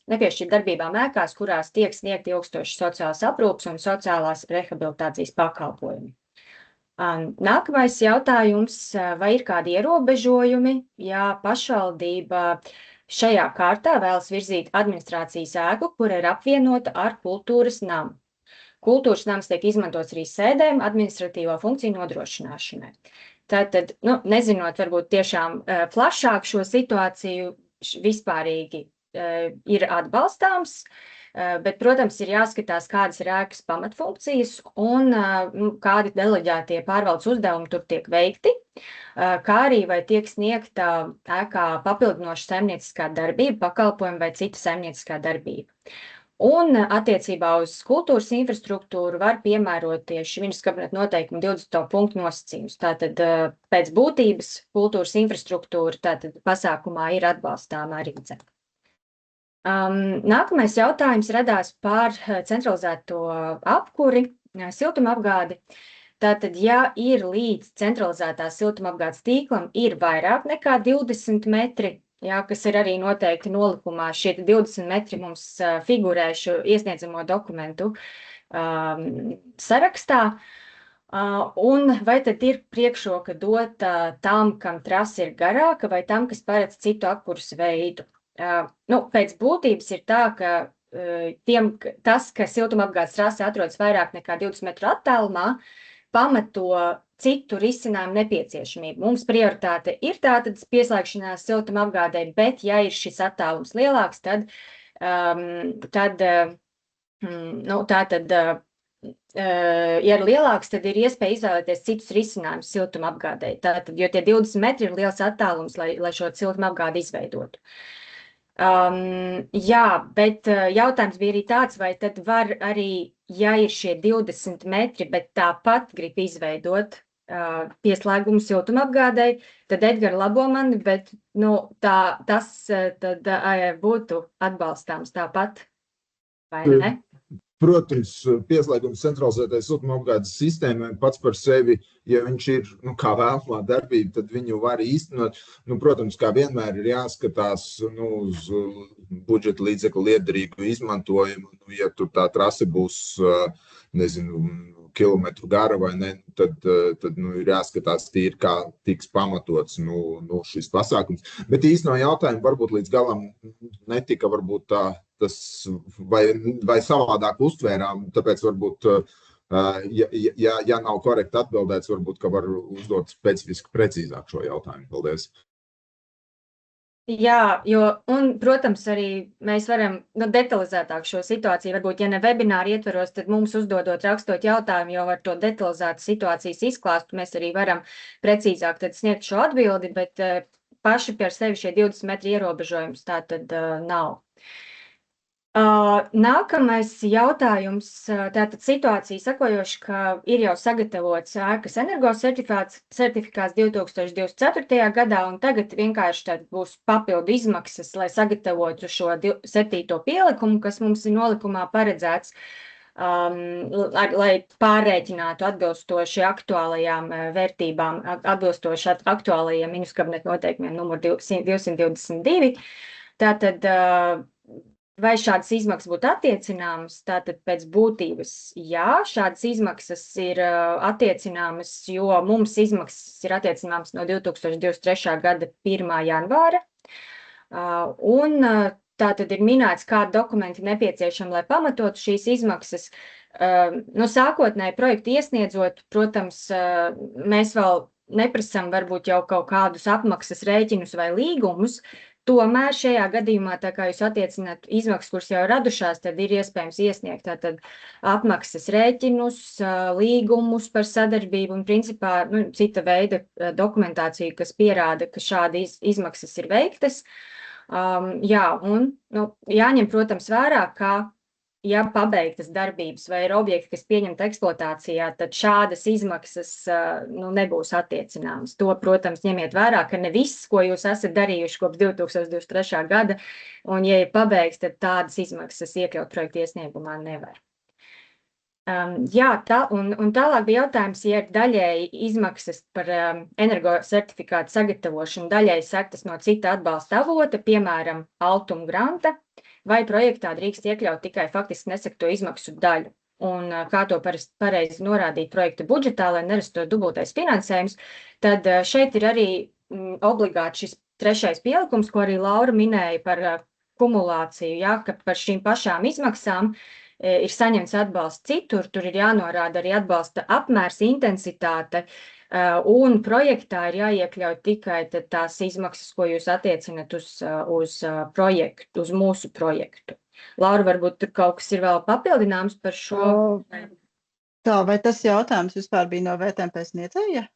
nepiešķir darbībām ēkās, kurās tiek sniegti ilgstoši sociālās aprūpes un sociālās rehabilitācijas pakalpojumi. Nākamais jautājums, vai ir kādi ierobežojumi, ja pašvaldība šajā kārtā vēlas virzīt administrācijas ēku, kura ir apvienota ar kultūras namu. Kultūras nams tiek izmantots arī sēdēm administratīvo funkciju nodrošināšanai. Tātad, nezinot varbūt tiešām plašāk šo situāciju, vispārīgi ir atbalstāms, bet, protams, ir jāskatās, kādas ir ēkas pamatfunkcijas un kādi deleģētie pārvaldes uzdevumi tur tiek veikti, kā arī vai tiek sniegta ēkā papildinoša saimnieciskā darbība, pakalpojumi vai cita saimnieciskā darbība. Un attiecībā uz kultūras infrastruktūru var piemērot tieši Ministrijas kabineta noteikumu 20. punktu nosacījumus. Tātad pēc būtības kultūras infrastruktūra tātad pasākumā ir atbalstāma arī. Nākamais jautājums radās par centralizēto apkuri, siltumapgādi. Tātad, ja ir līdz centralizētās siltumapgādes tīklam ir vairāk nekā 20 metri, kas ir arī noteikti nolikumā, šie 20 metri mums figurē šo iesniedzamo dokumentu sarakstā, un vai tad ir priekšroka dota tam, kam trase ir garāka, vai tam, kas paredz citu apkuras veidu? Pēc būtības ir tā, ka tas, ka siltumapgādes trase atrodas vairāk nekā 20 metru attālumā, pamato citu risinājumu nepieciešamību. Mums prioritāte ir tātad pieslēgšanās siltumapgādei, bet ja ir šis attālums lielāks, tad ja ir lielāks, tad ir iespēja izvēlēties citus risinājumus siltumapgādei. Tātad, jo tie 20 metri ir liels attālums, lai šo siltumapgādi izveidotu. Bet jautājums bija arī tāds, vai tad var arī, ja ir šie 20 metri, bet tāpat grib izveidot pieslēgumu siltumapgādei, tad Edgara labo mani, bet tas tad būtu atbalstāms tāpat, vai ne? Protams, pieslēgums centralizētai siltumapgādes sistēmai pats par sevi, ja viņš ir kā vēlamā darbība, tad viņu var īstenot. Protams, kā vienmēr ir jāskatās uz budžeta līdzekļu liederīgu izmantojumu. Ja tur tā trase būs, kilometru gara vai ne, tad ir jāskatās tīri, kā tiks pamatots šis pasākums. Bet īstenībā jautājumu varbūt līdz galam netika varbūt tas vai savādāk uztvērām, tāpēc varbūt, ja nav korekti atbildēts, varbūt, ka var uzdot specifiski precīzāk šo jautājumu. Paldies. Jā, protams, arī mēs varam detalizētāk šo situāciju, varbūt, ja ne webināru ietveros, tad mums uzdodot rakstot jautājumu, jo ar to detalizētu situācijas izklāstu mēs arī varam precīzāk tad sniegt šo atbildi, bet paši par sevi šie 20 metri ierobežojums tā tad nav. Nākamais jautājums, tātad situācija sakojoši, ka ir jau sagatavots ēkas energosertifikāts 2024. gadā, un tagad vienkārši būs papildu izmaksas, lai sagatavotu šo 7. pielikumu, kas mums ir nolikumā paredzēts, lai pārrēķinātu atbilstoši aktuālajām vērtībām, atbilstoši aktuālajiem Ministrijas kabineta noteikumiem numur 222. Tātad, vai šādas izmaksas būtu attiecināmas? Tātad pēc būtības, jā, šādas izmaksas ir attiecināmas, jo mums izmaksas ir attiecināmas no 2023. gada 1. janvāra. Un tātad ir minēts, kādi dokumenti nepieciešami, lai pamatotu šīs izmaksas. Sākotnēji projektu iesniedzot, protams, mēs vēl neprasam varbūt jau kaut kādus apmaksas rēķinus vai līgumus. Tomēr šajā gadījumā, tā kā jūs attiecināt izmaksas, kuras jau radušās, tad ir iespējams iesniegt tātad apmaksas rēķinus, līgumus par sadarbību un principā cita veida dokumentāciju, kas pierāda, ka šādi izmaksas ir veiktas. Jāņem, protams, vērā, ka ja pabeigtas darbības vai ir objekti, kas pieņemta eksploatācijā, tad šādas izmaksas nebūs attiecināmas. To, protams, ņemiet vērā, ka ne viss, ko jūs esat darījuši kopš 2023. gada, un ja ir pabeigts, tad tādas izmaksas iekļaut projekta iesniegumā nevar. Jā, un tālāk bija jautājums, ja ir daļēji izmaksas par energosertifikātu sagatavošanu, daļēji sektas no cita atbalsta avota, piemēram, Altuma granta, vai projektā drīkst iekļaut tikai faktiski nesekto izmaksu daļu. Un kā to pareizi norādīt projekta budžetā, lai nerasto dubultais finansējums, tad šeit ir arī obligāti šis 3. pielikums, ko arī Laura minēja par kumulāciju, ja, ka par šīm pašām izmaksām ir saņemts atbalsts citur, tur ir jānorāda arī atbalsta apmērs, intensitāte, un projektā ir jāiekļaut tikai tās izmaksas, ko jūs attiecinat uz projektu, uz mūsu projektu. Laura, varbūt tur kaut kas ir vēl papildināms par šo? Tā, vai tas jautājums vispār bija no VTMP sniedzēja?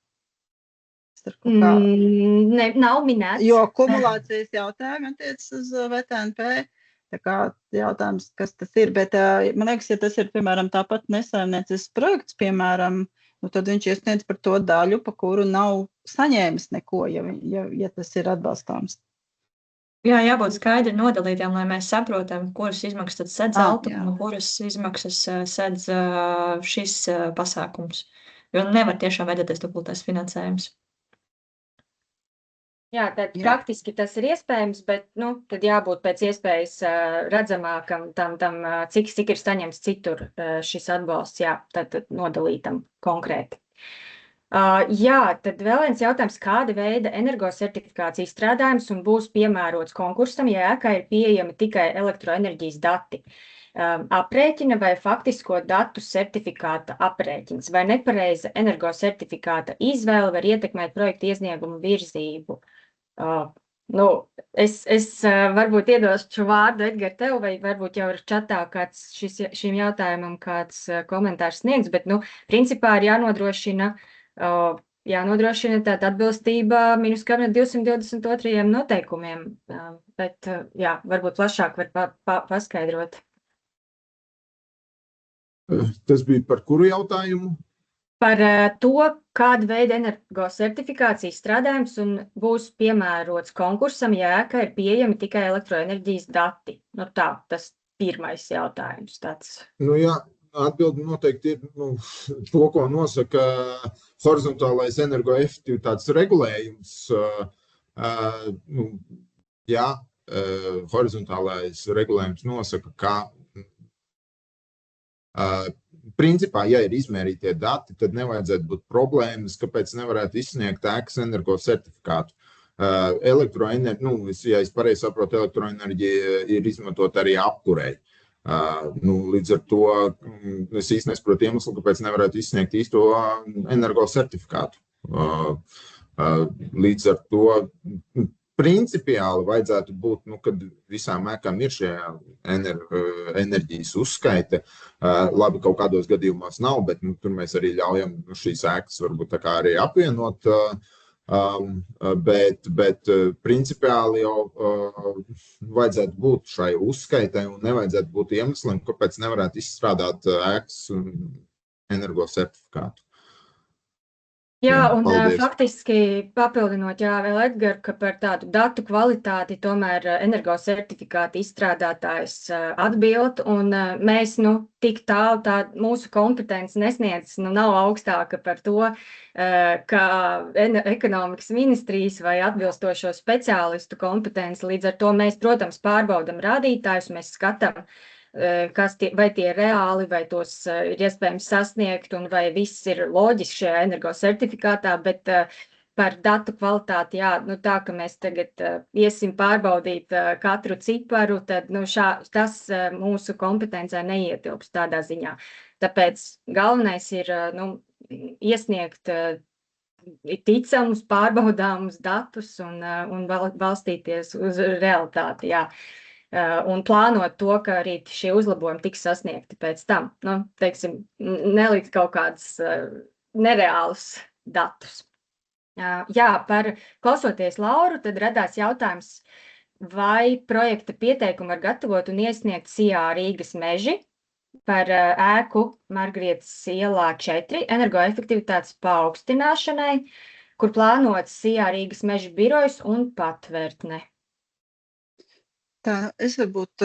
Ne, nav minēts. Jo kumulācijas jautājumi attiecas uz VTMP. Tā kā jautājums, kas tas ir, bet man liekas, ja tas ir, piemēram, tāpat nesaimnieces projekts, piemēram, tad viņš iesniedz par to daļu, pa kuru nav saņēmis neko, ja tas ir atbalstāms. Jā, jābūt skaidri nodalītiem, lai mēs saprotam, kuras izmaksas tad sedz Altuma un kuras izmaksas sedz šis pasākums. Jo nevar tiešām veidoties dubultais finansējums. Jā, tad praktiski tas ir iespējams, bet tad jābūt pēc iespējas redzamākam tam, cik ir saņemts citur šis atbalsts, jā, tad nodalītam konkrēti. Jā, tad vēl viens jautājums, kāda veida energosertifikācija izstrādājums un būs piemērots konkursam, ja ēkai ir pieejami tikai elektroenerģijas dati? Aprēķina vai faktisko datu certifikāta aprēķins vai nepareiza energosertifikāta izvēle var ietekmēt projekta iesniegumu virzību? Es varbūt iedošu vārdu, Edgar, tev, vai varbūt jau ir čatā kāds šim jautājumam kāds komentārs sniegs, bet, principā ir jānodrošina tāda atbilstība Minuskabinetu 222. noteikumiem, bet, jā, varbūt plašāk var paskaidrot. Tas bija par kuru jautājumu? Par to, kāda veida energosertifikācijas strādājums un būs piemērots konkursam, ja ēkai ir pieejami tikai elektroenerģijas dati. Tā, tas pirmais jautājums tāds. Jā, atbildi noteikti ir to, ko nosaka horizontālais energoefektivitātes regulējums. Jā, horizontālais regulējums nosaka, ka principā, ja ir izmērītie dati, tad nevajadzētu būt problēmas, kāpēc nevarētu izsniegt ēkas energosertifikātu. Ja es pareizi saprotu, elektroenerģija ir izmantot arī apkurei. Līdz ar to es īsti nesaprotu iemeslu, kāpēc nevarētu izsniegt īsto energosertifikātu. Līdz ar to principiāli vajadzētu būt, kad visām ēkām ir šie enerģijas uzskaite. Labi, kaut kādos gadījumos nav, bet tur mēs arī ļaujam šīs ēkas varbūt tā kā arī apvienot. Bet principiāli jau vajadzētu būt šai uzskaitai un nevajadzētu būt iemesliem, kāpēc nevarētu izstrādāt ēkas energosertifikātu. Jā, un faktiski papildinot, vēl Edgar, ka par tādu datu kvalitāti tomēr energosertifikāta izstrādātājs atbild, un mēs, tik tālu mūsu kompetence nesniedz, nav augstāka par to, ka ekonomikas ministrijas vai atbilstošo speciālistu kompetence. Līdz ar to mēs, protams, pārbaudam rādītājus, mēs skatām, vai tie ir reāli, vai tos ir iespējams sasniegt, un vai viss ir loģiski šajā energosertifikātā, bet par datu kvalitāti, jā, tā, ka mēs tagad iesim pārbaudīt katru ciparu, tad tas mūsu kompetencē neietilps tādā ziņā. Tāpēc galvenais ir iesniegt ticamus, pārbaudāmus datus un balstīties uz realitāti, jā. Un plānot to, ka arī šie uzlabojumi tiks sasniegti pēc tam. Teiksim, nelikt kaut kādus nereālus datus. Jā, klausoties Lauru, tad radās jautājums, vai projekta pieteikumu var gatavot un iesniegt SIA Rīgas meži, par ēku Margarietes ielā 4 energoefektivitātes paaugstināšanai, kur plānots SIA Rīgas meža birojas un patvērtne. Tā, es varbūt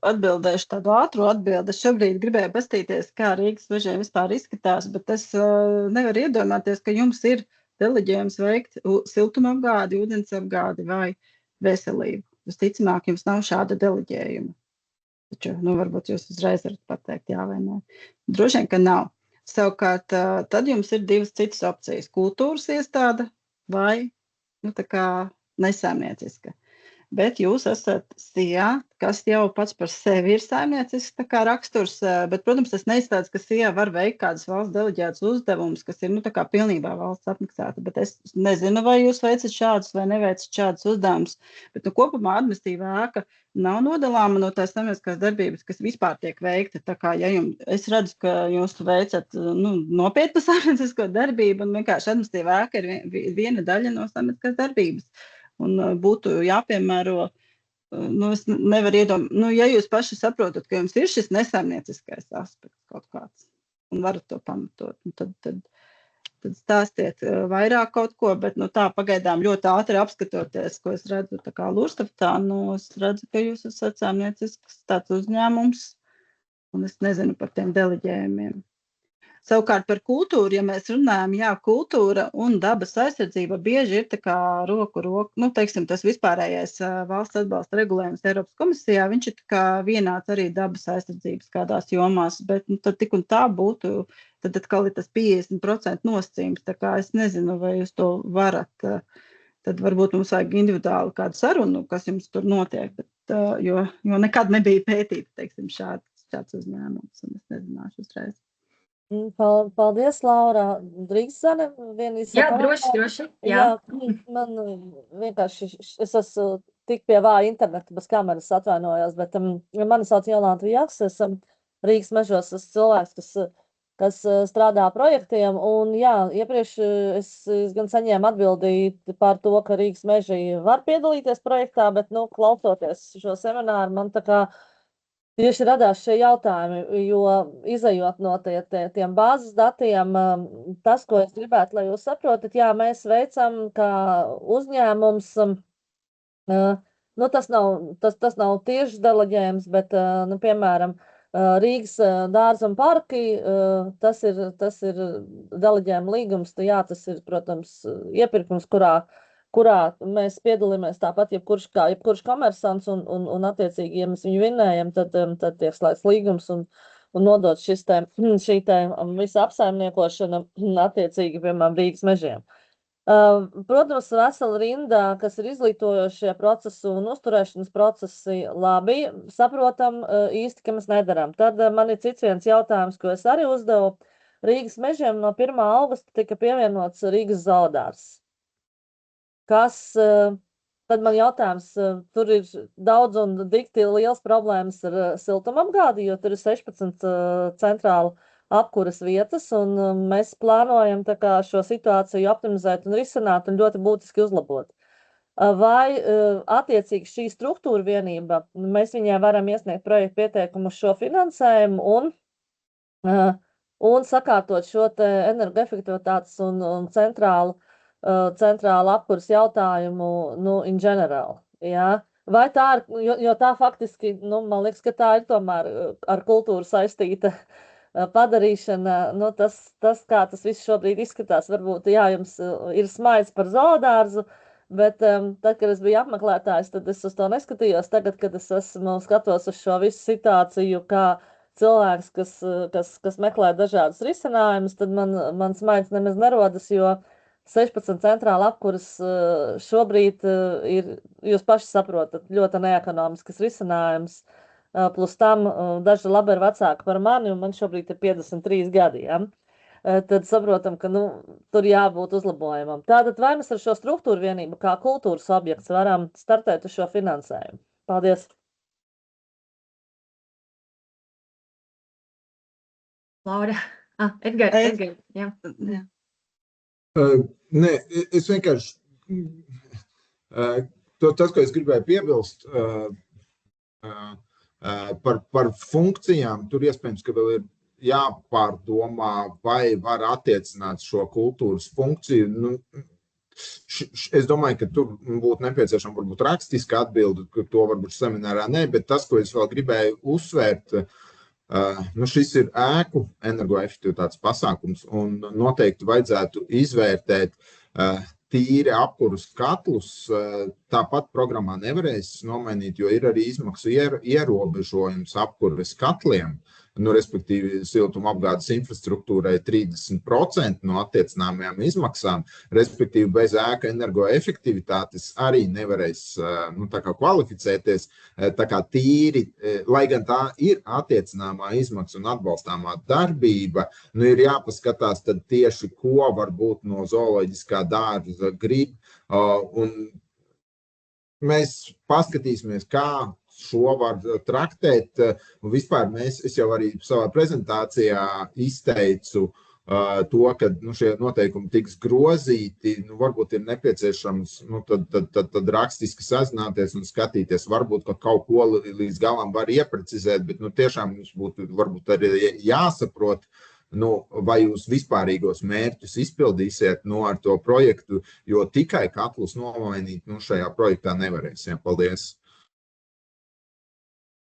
atbildēšu tādu ātru atbildi. Es šobrīd gribēju pastīties, kā Rīgas mežiem vispār izskatās, bet es nevaru iedomāties, ka jums ir deleģējums veikt siltumapgādi, ūdensapgādi vai veselību. Visticamāk, jums nav šāda deleģējuma. Taču, varbūt jūs uzreiz varat pateikt jā vai nē. Droši vien, ka nav. Savukārt, tad jums ir divas citas opcijas. Kultūras iestāde vai tā kā nesaimnieciska. Bet jūs esat SIA, kas jau pats par sevi ir saimniecisks raksturs, bet, protams, tas neizstāsta, ka SIA var veikt kādas valsts deleģētas uzdevumus, kas ir pilnībā valsts apmaksāta. Bet es nezinu, vai jūs veicat šādus vai neveicat šādus uzdevumus. Bet kopumā administratīvā ēka nav nodalāma no tās saimnieciskās darbības, kas vispār tiek veikta. Tā kā, ja es redzu, ka jūs veicat nopietnu saimniecisko darbību, un vienkārši administratīvā ēka ir viena daļa no saimnieciskās darbības. Un būtu jāpiemēro, es nevaru iedomāt, ja jūs paši saprotat, ka jums ir šis nesaimnieciskais aspekts kaut kāds un varat to pamatot, tad stāstiet vairāk kaut ko, bet tā pagaidām ļoti ātri apskatoties, ko es redzu tā kā Lūrstaftā, es redzu, ka jūs esat saimniecisks tāds uzņēmums, un es nezinu par tiem deleģējumiem. Savukārt par kultūru, ja mēs runājam, kultūra un dabas aizsardzība bieži ir tā kā roku, teiksim, tas vispārējais valsts atbalsta regulējums Eiropas komisijā, viņš ir tā kā vienāds arī dabas aizsardzības kādās jomās, bet tad tik un tā būtu, tad atkal ir tas 50% nosacījums, tā kā es nezinu, vai jūs to varat, tad varbūt mums vajag individuāli kādu sarunu, kas jums tur notiek, bet, jo nekad nebija pētīta, teiksim, šāds uzņēmums, un es nezināšu uzreiz. Paldies, Laura. Drīkst, Zane, Jā, droši. Jā, man vienkārši, es esmu tik pie vāja interneta, bez kameras atvainojos, bet mani sauc Jolanta Jaks, esmu Rīgas mežos, esmu cilvēks, kas strādā projektiem, un jā, iepriekš es gan saņēmu atbildīt par to, ka Rīgas meži var piedalīties projektā, bet, klausoties šo semināru, man tā kā tieši radās šie jautājumi, jo izejot no tiem bāzes datiem, tas, ko es gribētu, lai jūs saprotat, jā, mēs veicam kā uzņēmums, tas nav tieši deleģējums, bet, piemēram, Rīgas dārza un parki, tas ir deleģējuma līgums, jā, tas ir, protams, iepirkums, kurā mēs piedalāmies tāpat, jebkurš komersants, un attiecīgi, ja mēs viņu vinnējam, tad tiek slēgts līgums un nodot šī visa apsaimniekošana attiecīgi, piemēram, Rīgas mežiem. Protams, vesela rinda, kas ir izglītojošie procesi un uzturēšanas procesi, labi, saprotam īsti, ka mēs nedarām. Tad man ir cits viens jautājums, ko es arī uzdevu. Rīgas mežiem no 1. augusta tika pievienots Rīgas zoodārs. Tad man jautājums, tur ir daudz un dikti liels problēmas ar siltumapgādi, jo tur ir 16 centrālu apkuras vietas, un mēs plānojam tā kā šo situāciju optimizēt un risināt un ļoti būtiski uzlabot. Vai attiecīgi šī struktūra vienība, mēs viņai varam iesniegt projektu pieteikumu uz šo finansējumu un sakārtot šo te energoefektivitātes un centrāla apkuras jautājumu, in general, jā. Vai tā ir, jo tā faktiski, man liekas, ka tā ir tomēr ar kultūru saistīta padarīšana, tas, kā tas viss šobrīd izskatās, varbūt, jā, jums ir smaids par zoodārzu, bet tad, kad es biju apmeklētājs, tad es uz to neskatījos. Tagad, kad es skatos uz šo visu situāciju, kā cilvēks, kas meklē dažādus risinājumus, tad man smaids nemaz nerodas, jo 16 centrāla apkuras šobrīd ir, jūs paši saprotat, ļoti neekonomiskas risinājums, plus tam daži labi ir vecāki par mani, un man šobrīd ir 53 gadi, ja? Tad saprotam, ka, tur jābūt uzlabojumam. Tātad vai mēs ar šo struktūru vienību kā kultūras objekts varam startēt uz šo finansējumu? Paldies! Laura. Edgars, jā. Nē, es vienkārši, tas, ko es gribēju piebilst, Par funkcijām tur iespējams, ka vēl ir jāpārdomā, vai var attiecināt šo kultūras funkciju. Nu, es domāju, ka tur būtu nepieciešama varbūt rakstiska atbilde, ka to varbūt seminārā ne, bet tas, ko es vēl gribēju uzsvērt, šis ir ēku energoefektivitātes pasākums, un noteikti vajadzētu izvērtēt tīri apkurus katlus. Tāpat programmā nevarēs nomainīt, jo ir arī izmaksu ierobežojums apkuras katliem. Respektīvi, siltumapgādes infrastruktūrai 30% no attiecināmajām izmaksām, respektīvi, bez ēka energoefektivitātes arī nevarēs tā kā kvalificēties. Tā kā tīri, lai gan tā ir attiecināmā izmaksa un atbalstāmā darbība, ir jāpaskatās tad tieši, ko varbūt no zooloģiskā dārza grib. Un mēs paskatīsimies, kā šo var traktēt. Un vispār es jau arī savā prezentācijā izteicu to, ka šie noteikumi tiks grozīti, varbūt ir nepieciešams tad rakstiski sazināties un skatīties, varbūt kaut ko līdz galam var ieprecizēt, bet tiešām mums būtu varbūt arī jāsaprot, vai jūs vispārīgos mērķus izpildīsiet ar to projektu, jo tikai katlus nomainīt šajā projektā nevarēs. Paldies!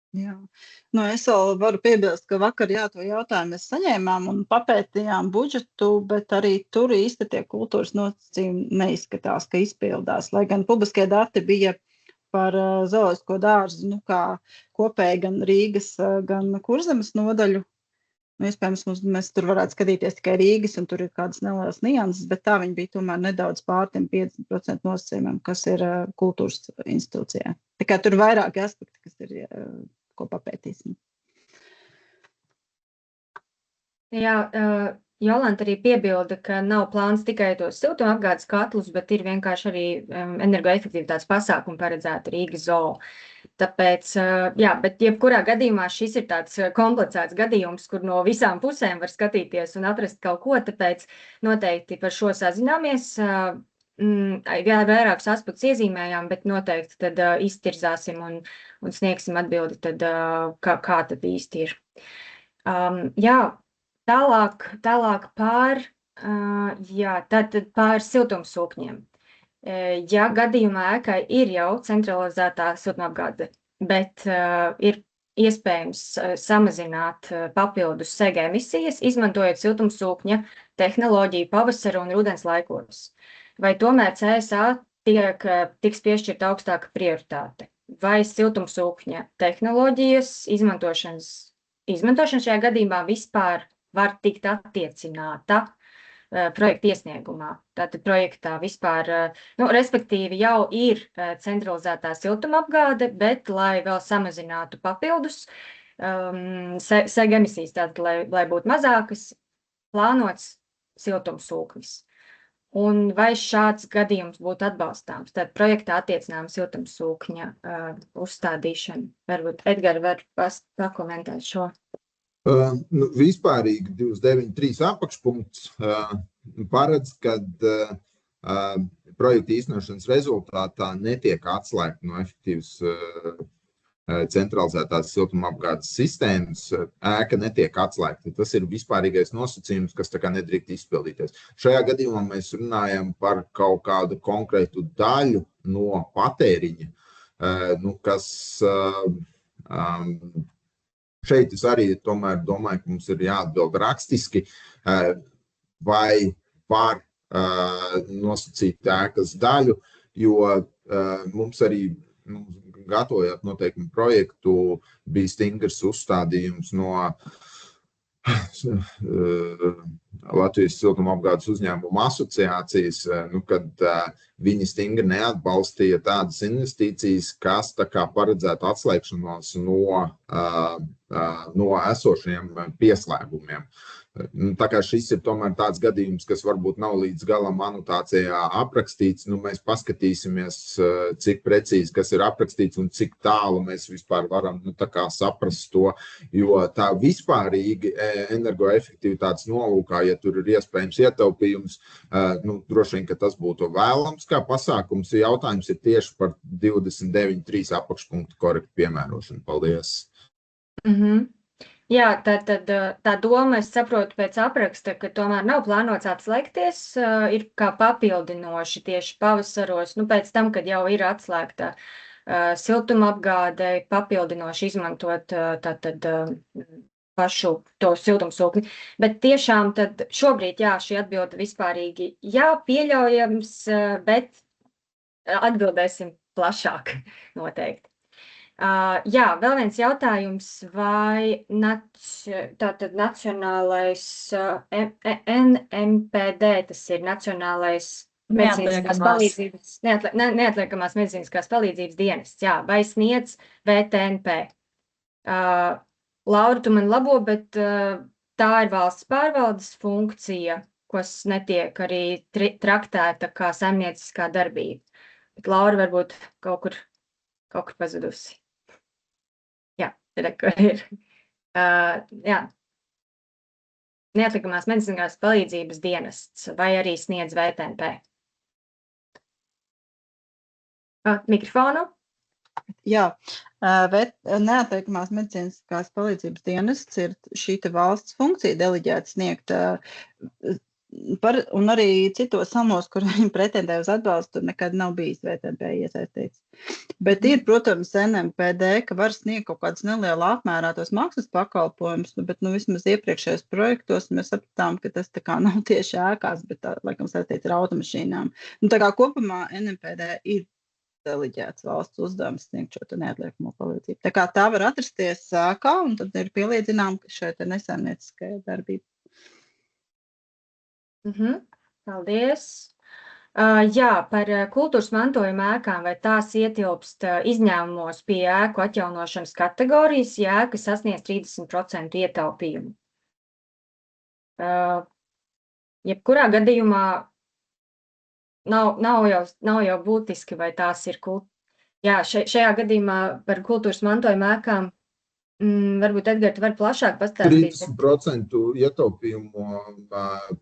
Jā. Es vēl varu piebilst, ka vakar to jautājumu mēs saņēmām un papētījām budžetu, bet arī tur īsti tie kultūras nosacījumi neizskatās, ka izpildās. Lai gan publiskie dati bija par zooloģisko dārzu, kā kopēji gan Rīgas, gan Kurzemes nodaļu. Iespējams, mēs tur varētu skatīties tikai Rīgas, un tur ir kādas nelielas nianses, bet tā viņi bija tomēr nedaudz pār tiem 50% nosacījumiem, kas ir kultūras institūcijā. Tā kā tur vairāki aspekti, kas ir, ko papētīsim. Jā, Jolanta arī piebilda, ka nav plāns tikai tos siltumapgādes katlus, bet ir vienkārši arī energoefektivitātes pasākumi paredzēti Rīgas zoo. Tāpēc, bet jebkurā gadījumā šis ir tāds komplicēts gadījums, kur no visām pusēm var skatīties un atrast kaut ko, tāpēc noteikti par šo sazināmies. Vairākus aspektus iezīmējām, bet noteikti tad iztirzāsim un sniegsim atbildi, tad, kā tad īsti ir. Tālāk pār siltumsūkņiem. Ja gadījumā ēkai ir jau centralizētā siltumapgāde, bet ir iespējams samazināt papildus sega emisijas, izmantojot siltumsūkņa tehnoloģiju pavasara un rudens laikos. Vai tomēr CSA tiks piešķirta augstāka prioritāte? Vai siltumsūkņa tehnoloģijas izmantošana šajā gadījumā vispār var tikt attiecināta projekta iesniegumā? Tātad projektā vispār, respektīvi jau ir centralizētā siltumapgāde, bet, lai vēl samazinātu papildus sega emisijas, tātad, lai būtu mazākas, plānots siltumsūknis. Un vai šāds gadījums būtu atbalstāms? Tad projektā attiecināma siltumsūkņa uzstādīšana. Varbūt Edgars var pakomentēt šo. Vispārīgi 293 apakšpunkts paredz, kad projekta īstenošanas rezultātā netiek atslēgta no efektīvas centralizētās siltumapgādes sistēmas, ēka netiek atslēgta. Tas ir vispārīgais nosacījums, kas tā kā nedrīkst izpildīties. Šajā gadījumā mēs runājam par kaut kādu konkrētu daļu no patēriņa, kas šeit es arī tomēr domāju, ka mums ir jāatbild rakstiski, vai var nosacīt ēkas daļu, jo mums arī gatavojot noteikumu projektu, bija stingrs uzstādījums no Latvijas siltumapgādes uzņēmumu asociācijas, kad viņi stingri neatbalstīja tādas investīcijas, kas tā kā paredzētu atslēgšanos no esošiem pieslēgumiem. Tā kā šis ir tomēr tāds gadījums, kas varbūt nav līdz galam anotācijā aprakstīts, mēs paskatīsimies, cik precīzi, kas ir aprakstīts un cik tālu mēs vispār varam saprast to, jo tā vispārīgi energoefektivitātes nolūkā, ja tur ir iespējams ietaupījums, droši vien, ka tas būtu vēlams kā pasākums. Jautājums ir tieši par 29.3 apakšpunktu korektu piemērošanu. Paldies! Jā, tā doma, es saprotu pēc apraksta, ka tomēr nav plānots atslēgties, ir kā papildinoši tieši pavasaros, pēc tam, kad jau ir atslēgta siltumapgāde, papildinoši izmantot pašu to siltumsūkni. Bet tiešām tad šobrīd, jā, šī atbilde vispārīgi, jā, pieļaujams, bet atbildēsim plašāk noteikti. Jā, vēl viens jautājums, vai tātad nacionālais NMPD, tas ir Nacionālais neatliekamās medicīniskās palīdzības dienests, jā, vai sniedz VTNP? Laura, tu man labo, bet tā ir valsts pārvaldes funkcija, kas netiek arī traktēta kā saimnieciskā darbība. Bet Laura varbūt kaut kur pazudusi. Jā, ir. Jā. Neatliekamās medicīniskās palīdzības dienests vai arī sniedz VTNP. Mikrofonu. Jā, neatliekamās medicīniskās palīdzības dienests ir šī valsts funkcija deleģēta sniegt un arī citos samos, kur viņi pretendē uz atbalstu, nekad nav bijis VTNP iesaistīts. Bet ir, protams, NMPD, ka var sniegt kaut kādas nelielā apmērā tos maksas pakalpojumus, bet vismaz iepriekšējos projektos mēs sapratām, ka tas tā kā nav tieši ēkās, bet tā, laikam, saistīts ar automašīnām. Tā kā kopumā NMPD ir deleģēts valsts uzdevums sniegt šo neatliekamo palīdzību. Tā kā tā var atrasties ēkā, un tad ir pielīdzinām šeit nesaimnieciskajai darbībai. Paldies. Jā, par kultūras mantojuma ēkām, vai tās ietilpst izņēmumos pie ēku atjaunošanas kategorijas, ja ēka sasniedz 30% ietaupījumu. Jebkurā gadījumā nav jau būtiski, vai tās ir Jā, šajā gadījumā par kultūras mantojuma ēkām varbūt, Edgar, tu vari plašāk pastāstīt. 30% ietaupījumu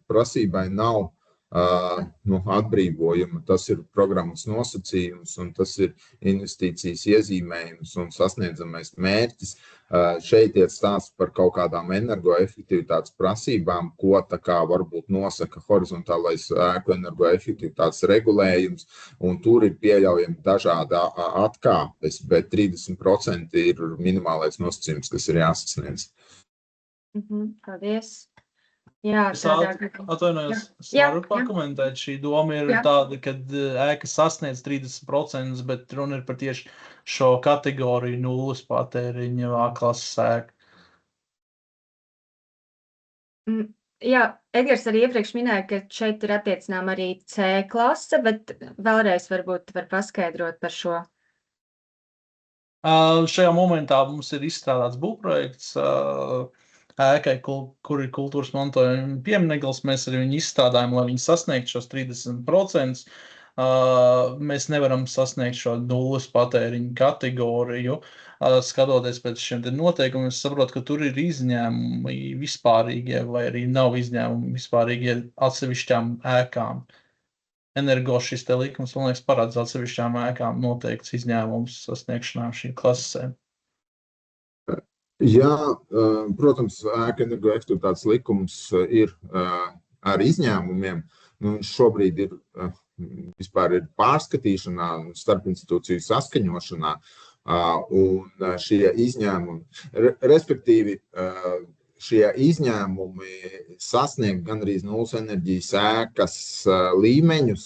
prasībai nav atbrīvojuma. Tas ir programmas nosacījums, un tas ir investīcijas iezīmējums un sasniedzamais mērķis. Šeit iet stāsts par kaut kādām energoefektivitātes prasībām, ko tā kā varbūt nosaka horizontālais ēku energoefektivitātes regulējums, un tur ir pieļaujami dažādi atkāpes, bet 30% ir minimālais nosacījums, kas ir jāsasniedz. Paldies. Jā, es atvainojos, es varu pakomentēt. Šī doma ir tāda, kad ēka sasniedz 30%, bet runa ir par tieši šo kategoriju nulles patēriņa A-klases ēku. Jā, Edgars arī iepriekš minēja, ka šeit ir attiecinām arī C-klase, bet vēlreiz varbūt var paskaidrot par šo. Šajā momentā mums ir izstrādāts būvprojekts ēkai, kur ir kultūras mantojuma piemineklis. Mēs arī viņu izstrādājam, lai viņi sasniegtu šos 30%. Mēs nevaram sasniegt šo nulles patēriņu kategoriju. Skatoties pēc šiem noteikumiem, es saprotu, ka tur ir izņēmumi vispārīgie vai arī nav izņēmumi vispārīgie atsevišķām ēkām. Energo šis likums, man liekas, parāds atsevišķām ēkām noteikts izņēmums sasniegšanā šīm klasēm. Jā, protams, ēka energoefektivitātes likums ir ar izņēmumiem. Viņš šobrīd ir pārskatīšanā, starpinstitūciju saskaņošanā, un šie izņēmumi, respektīvi, šie izņēmumi sasniegt gandrīz nulles enerģijas ēkas līmeņus,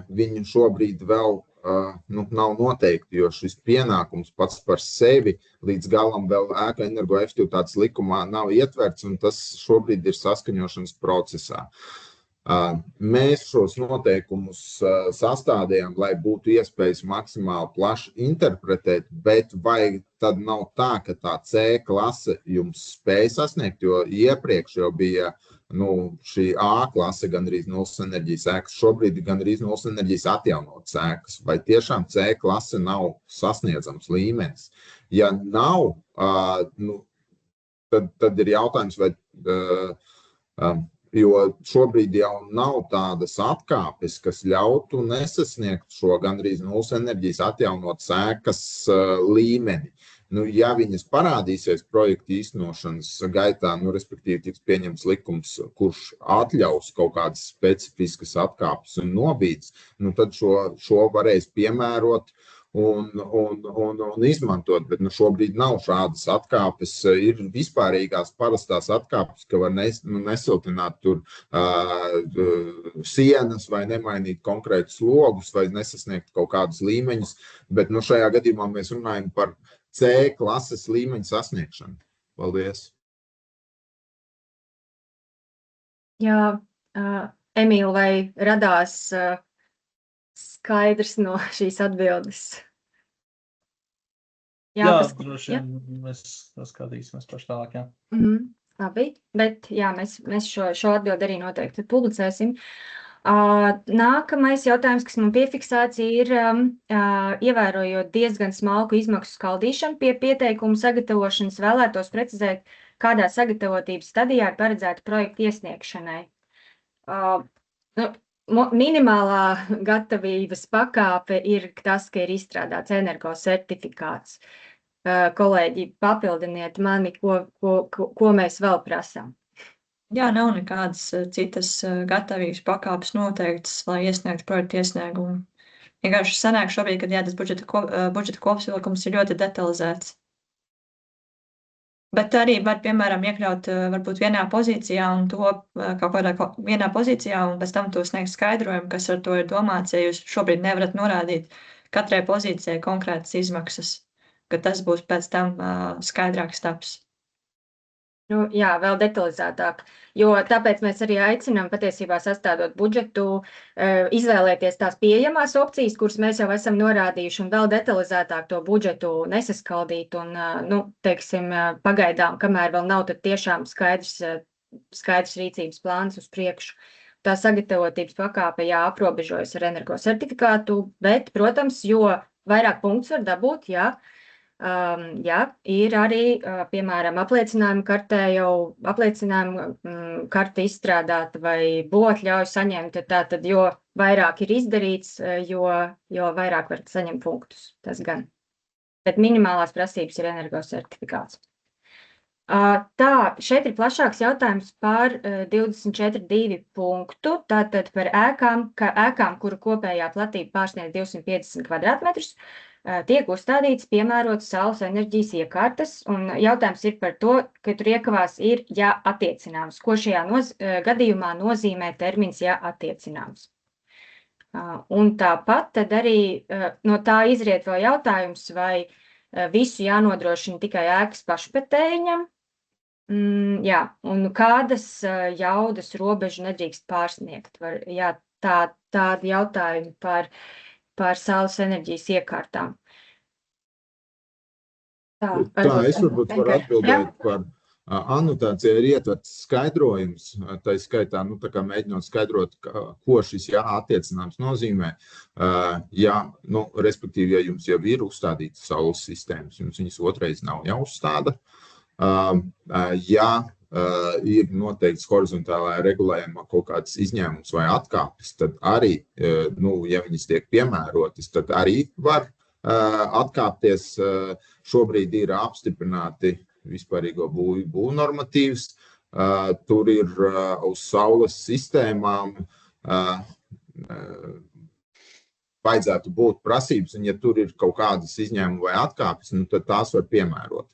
viņi šobrīd vēl nav noteikti, jo šis pienākums pats par sevi līdz galam vēl ēka energoefektivitātes likumā nav ietverts, un tas šobrīd ir saskaņošanas procesā. Mēs šos noteikumus sastādījām, lai būtu iespējas maksimāli plaši interpretēt, bet vai tad nav tā, ka tā C klase jums spēja sasniegt, jo iepriekš jau bija šī A klase gandrīz nulles enerģijas ēkas, šobrīd ir gandrīz nulles enerģijas atjaunotas ēkas. Vai tiešām C klase nav sasniedzams līmenis? Ja nav, tad ir jautājums, vai, jo šobrīd jau nav tādas atkāpes, kas ļautu nesasniegt šo gandrīz nulles enerģijas atjaunotas ēkas līmeni. Ja viņas parādīsies projekta īstenošanas gaitā, respektīvi tiks pieņemts likums, kurš atļaus kaut kādas specifiskas atkāpes un nobīdes, tad šo varēs piemērot un izmantot, bet šobrīd nav šādas atkāpes. Ir vispārīgās parastās atkāpes, ka var nesiltināt tur sienas vai nemainīt konkrētus logus vai nesasniegt kaut kādus līmeņus, bet šajā gadījumā mēs runājam par C klases līmeņa sasniegšanu. Paldies! Jā, Emīl, vai radās skaidrs no šīs atbildes? Jā, droši vien mēs skatīsimies paši tālāk, jā. Labi, bet jā, mēs šo atbildi arī noteikti publicēsim. Nākamais jautājums, kas man piefiksēts, ir ievērojot diezgan smalku izmaksu skaldīšanu pie pieteikumu sagatavošanas, vēlētos precizēt, kādā sagatavotības stadijā ir paredzēta projekta iesniegšanai. Minimālā gatavības pakāpe ir tas, ka ir izstrādāts energosertifikāts. Kolēģi, papildiniet mani, ko mēs vēl prasām. Jā, nav nekādas citas gatavības pakāpes noteiktas, lai iesniegtu projektu iesniegumu. Vienkārši sanāk šobrīd, kad tas budžeta kopsavilkums ir ļoti detalizēts. Bet arī var, piemēram, iekļaut varbūt vienā pozīcijā un to kaut kādā vienā pozīcijā un pēc tam to sniegt skaidrojumu, kas ar to ir domāts, ja jūs šobrīd nevarat norādīt katrai pozīcijai konkrētas izmaksas, ka tas būs pēc tam skaidrāks taps. Jā, vēl detalizētāk, jo tāpēc mēs arī aicinām patiesībā sastādot budžetu, izvēlēties tās pieejamās opcijas, kuras mēs jau esam norādījuši, un vēl detalizētāk to budžetu nesaskaldīt un, teiksim, pagaidām, kamēr vēl nav tad tiešām skaidrs rīcības plāns uz priekšu. Tā sagatavotības pakāpe aprobežojas ar energosertifikātu, bet, protams, jo vairāk punktus var dabūt, ir arī, piemēram, apliecinājuma kartē jau apliecinājuma karte izstrādāta vai būvatļauju saņemt, tātad, jo vairāk ir izdarīts, jo vairāk var saņemt punktus, tas gan. Bet minimālās prasības ir energosertifikāts. Tā, šeit ir plašāks jautājums par 24.2 punktu, tātad par ēkām, kuru kopējā platība pārsniedz 250 kvadrātmetrus, tiek uzstādīts piemērots saules enerģijas iekārtas, un jautājums ir par to, ka tur iekavās ir jāattiecināms. Ko šajā gadījumā nozīmē termins jāattiecināms? Un tāpat tad arī no tā izriet vēl jautājums, vai visu jānodrošina tikai ēkas pašpatēriņam, un kādas jaudas robežu nedrīkst pārsniegt. Tādi jautājumi par saules enerģijas iekārtām. Es varbūt varu atbildēt par anotācijā ir ietverts skaidrojums, tā skaitā, tā kā mēģinot skaidrot, ko šis jāattiecināms nozīmē. Respektīvi, ja jums jau ir uzstādītas saules sistēmas, jums viņas otrais nav jāuzstāda. Ir noteikts horizontālajā regulējumā kaut kāds izņēmums vai atkāpes, tad arī, ja viņas tiek piemērotas, tad arī var atkāpties. Šobrīd ir apstiprināti vispārīgo būvu normatīvs. Tur ir uz saules sistēmām vajadzētu būt prasības, un ja tur ir kaut kādas izņēmumi vai atkāpes, tad tās var piemērot.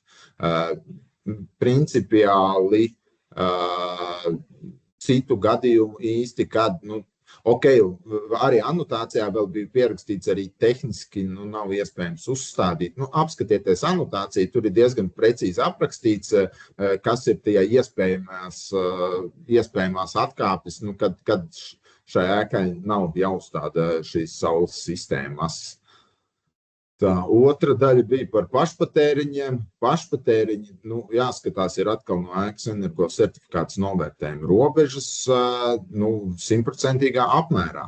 Principiāli citu gadījumu īsti, kad, arī anotācijā vēl bija pierakstīts arī tehniski, nav iespējams uzstādīt. Apskatieties anotāciju, tur ir diezgan precīzi aprakstīts, kas ir tie iespējamās atkāpes, kad šai ēkai nav jāuzstāda šīs saules sistēmas. Tā otra daļa bija par pašpatēriņiem. Pašpatēriņi, jāskatās, ir atkal no ēkas energosertifikāts novērtējuma robežas 100% apmērā.